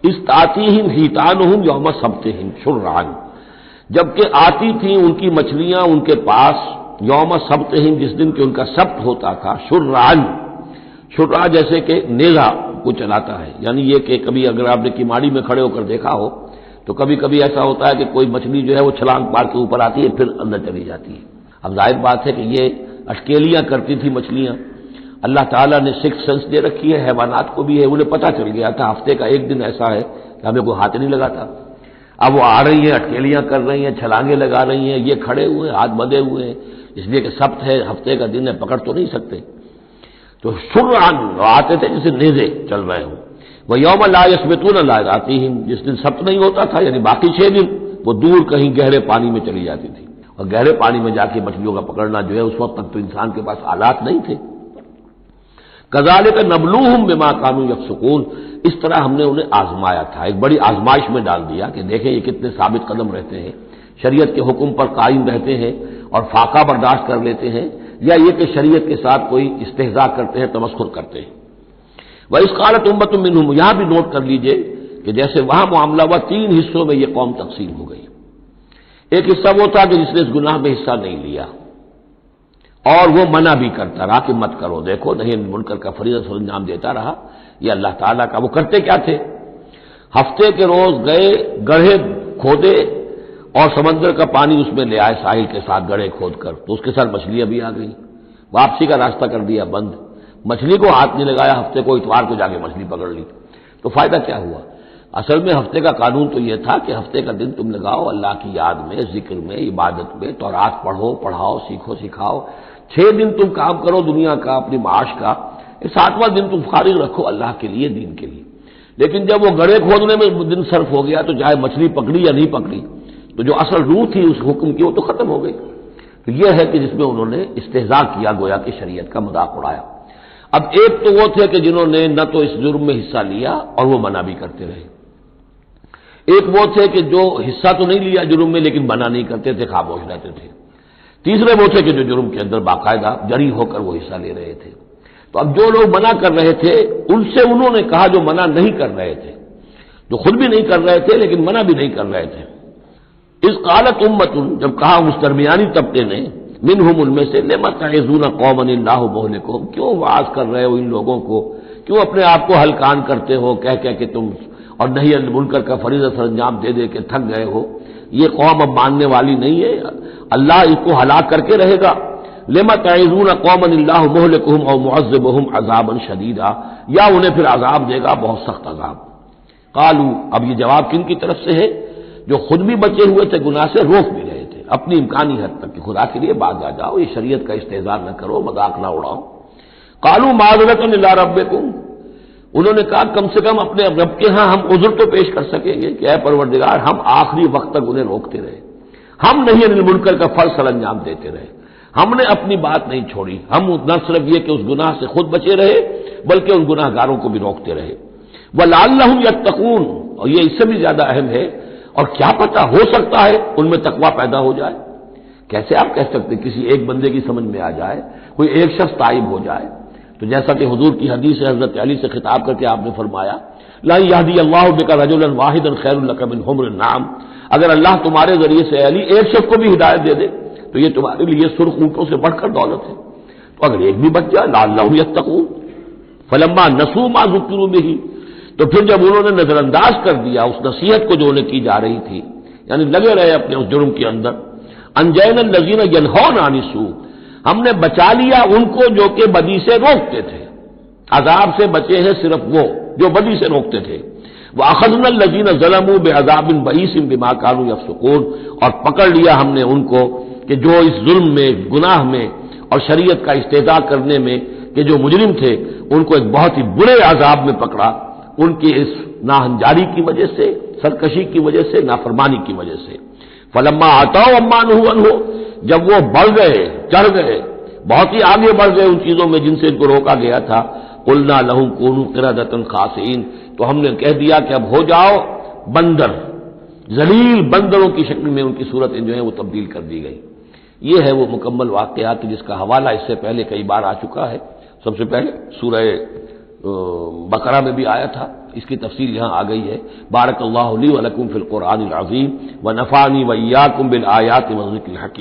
اذ تأتیہم حیتانہم یوم سبتہم شرعا، جبکہ آتی تھیں ان کی مچھلیاں ان کے پاس یوم سبتہم، جس دن کہ ان کا سبت ہوتا تھا، شرعا، شرع جیسے کہ نیزہ کو چلاتا ہے، یعنی یہ کہ کبھی اگر آپ نے کماڑی میں کھڑے ہو کر دیکھا ہو تو کبھی کبھی ایسا ہوتا ہے کہ کوئی مچھلی جو ہے وہ چھلانگ مار کے اوپر آتی ہے پھر اندر چلی جاتی ہے۔ اب ظاہر بات ہے کہ یہ اٹکیلیاں کرتی تھی مچھلیاں، اللہ تعالیٰ نے سکس سینس دے رکھی ہے، حیوانات کو بھی ہے، انہیں پتہ چل گیا تھا ہفتے کا ایک دن ایسا ہے کہ ہمیں کوئی ہاتھ نہیں لگاتا، اب وہ آ رہی ہیں، اٹکیلیاں کر رہی ہیں، چھلانگیں لگا رہی ہیں، یہ کھڑے ہوئے ہاتھ بندھے ہوئے ہیں، اس لیے کہ سبت ہے، ہفتے کا دن ہے، پکڑ تو نہیں سکتے، تو شرعاً آتے تھے جسے نیزے چل رہے ہوں۔ وہ یوم لا یثبتون لا یاتیہم، جس دن سبت نہیں ہوتا تھا یعنی باقی 6 دن وہ دور کہیں گہرے پانی میں چلی جاتی تھی۔ اور گہرے پانی میں جا کے مچھلیوں کا پکڑنا جو ہے اس وقت تک تو انسان کے پاس آلات نہیں تھے۔ کذالک نبلوہم بما کانوا یفسقون، اس طرح ہم نے انہیں آزمایا تھا، ایک بڑی آزمائش میں ڈال دیا کہ دیکھیں یہ کتنے ثابت قدم رہتے ہیں، شریعت کے حکم پر قائم رہتے ہیں اور فاقہ برداشت کر لیتے ہیں، یا یہ کہ شریعت کے ساتھ کوئی استہزاء کرتے ہیں، تمسخر کرتے ہیں۔ وَإِذْ قَالَتْ أُمَّةٌ مِّنْهُمْ، یہاں بھی نوٹ کر لیجئے کہ جیسے وہاں معاملہ ہوا، تین حصوں میں یہ قوم تقسیم ہو گئی۔ ایک حصہ وہ تھا کہ جس نے اس گناہ میں حصہ نہیں لیا اور وہ منع بھی کرتا رہا کہ مت کرو، دیکھو نہیں منکر کا فریضہ سر انجام دیتا رہا، یہ اللہ تعالیٰ کا۔ وہ کرتے کیا تھے؟ ہفتے کے روز گئے، گڑھے کھودے اور سمندر کا پانی اس میں لے آئے ساحل کے ساتھ گڑھے کھود کر، تو اس کے ساتھ مچھلیاں بھی آ گئی، واپسی کا راستہ کر دیا بند، مچھلی کو ہاتھ نہیں لگایا، ہفتے کو اتوار کو جا کے مچھلی پکڑ لی، تو فائدہ کیا ہوا؟ اصل میں ہفتے کا قانون تو یہ تھا کہ ہفتے کا دن تم لگاؤ اللہ کی یاد میں، ذکر میں، عبادت میں، تورات پڑھو، پڑھاؤ، سیکھو، سکھاؤ۔ 6 دن تم کام کرو دنیا کا، اپنی معاش کا، 7واں دن تم فارغ رکھو اللہ کے لیے، دین کے لیے۔ لیکن جب وہ گڑھے کھودنے میں دن صرف ہو گیا تو چاہے مچھلی پکڑی یا نہیں پکڑی، تو جو اصل روح تھی اس حکم کی وہ تو ختم ہو گئی۔ تو یہ ہے کہ جس میں انہوں نے استہزاء کیا، گویا کہ شریعت کا مذاق اڑایا۔ اب ایک تو وہ تھے کہ جنہوں نے نہ تو اس جرم میں حصہ لیا اور وہ منع بھی کرتے رہے، ایک وہ تھے کہ جو حصہ تو نہیں لیا جرم میں لیکن منع نہیں کرتے تھے، خاموش رہتے تھے، تیسرے وہ تھے کہ جو جرم کے اندر باقاعدہ جری ہو کر وہ حصہ لے رہے تھے۔ تو اب جو لوگ منع کر رہے تھے ان سے انہوں نے کہا جو منع نہیں کر رہے تھے، جو خود بھی نہیں کر رہے تھے لیکن منع بھی نہیں کر رہے تھے، اذ قالت امۃ، جب کہا اس درمیانی طبقے نے، منہم ان میں سے، لم تعظون قوما اللہ مہلکہم، کیوں وعظ کر رہے ہو ان لوگوں کو، کیوں اپنے آپ کو ہلکان کرتے ہو کہہ کہہ کہ تم، اور نہی عن المنکر کا فریضہ سر انجام دے دے کے تھک گئے ہو، یہ قوم اب ماننے والی نہیں ہے، اللہ اس کو ہلاک کر کے رہے گا۔ لم تعظون قوما اللہ مہلکہم او معذبہم عذابا شدیدا، یا انہیں پھر عذاب دے گا بہت سخت عذاب۔ قالوا، اب یہ جواب کن کی طرف سے ہے؟ جو خود بھی بچے ہوئے تھے گناہ سے، روک بھی رہے تھے اپنی امکانی حد تک کہ خدا کے لیے باز آ جاؤ، یہ شریعت کا استہزاء نہ کرو، مذاق نہ اڑاؤ۔ قالوا معذرۃ الی ربکم، انہوں نے کہا کم سے کم اپنے رب کے ہاں ہم عذر تو پیش کر سکیں گے کہ اے پروردگار، ہم آخری وقت تک انہیں روکتے رہے، ہم نہیں عن المنکر کا فرض سر انجام دیتے رہے، ہم نے اپنی بات نہیں چھوڑی، ہم نہ صرف یہ کہ اس گناہ سے خود بچے رہے بلکہ ان گناہ گاروں کو بھی روکتے رہے۔ وَلَعَلَّهُمْ يَتَّقُونَ، اور یہ اس سے بھی زیادہ اہم ہے، اور کیا پتہ ہو سکتا ہے ان میں تقویٰ پیدا ہو جائے۔ کیسے آپ کہہ سکتے کسی ایک بندے کی سمجھ میں آ جائے، کوئی ایک شخص تائب ہو جائے؟ تو جیسا کہ حضور کی حدیث ہے، حضرت علی سے خطاب کر کے آپ نے فرمایا، لا یہدی اللہ بک رجلا واحدا خیر لک من حمر النعم، اگر اللہ تمہارے ذریعے سے علی ایک شخص کو بھی ہدایت دے دے تو یہ تمہارے لیے سرخ اونٹوں سے بڑھ کر دولت ہے۔ تو اگر ایک بھی بچ جائے، لعلہم یتقون، فلما نسوا ما ذکروا بہ، تو پھر جب انہوں نے نظر انداز کر دیا اس نصیحت کو جو انہیں کی جا رہی تھی، یعنی لگے رہے اپنے اس جرم کے اندر، انجینا الذین ینہون عن السوء، ہم نے بچا لیا ان کو جو کہ بدی سے روکتے تھے، عذاب سے بچے ہیں صرف وہ جو بدی سے روکتے تھے۔ وَأَخَذْنَا الَّذِينَ ظَلَمُوا بِعَذَابٍ بَئِيسٍ بِمَا كَانُوا يَفْسُقُونَ، اور پکڑ لیا ہم نے ان کو کہ جو اس ظلم میں، گناہ میں اور شریعت کا استہزاء کرنے میں کہ جو مجرم تھے، ان کو ایک بہت ہی برے عذاب میں پکڑا، ان کی اس ناہنجاری کی وجہ سے، سرکشی کی وجہ سے، نافرمانی کی وجہ سے۔ فلما آتوا عما نہوا عنہ، جب وہ بڑھ گئے، چڑھ گئے، بہت ہی آگے بڑھ گئے ان چیزوں میں جن سے ان کو روکا گیا تھا، قلنا لہم کونوا قردۃ خاسئین، تو ہم نے کہہ دیا کہ اب ہو جاؤ بندر، ذلیل بندروں کی شکل میں ان کی صورت جو ہے وہ تبدیل کر دی گئی۔ یہ ہے وہ مکمل واقعات جس کا حوالہ اس سے پہلے کئی بار آ چکا ہے۔ سب سے پہلے سورہ بقرہ میں بھی آیا تھا، اس کی تفصیل یہاں آ گئی ہے۔ بارک اللہ لی و لکم فی القرآن العظیم و نفعنی و ایاکم بالآیات والذکر الحکیم۔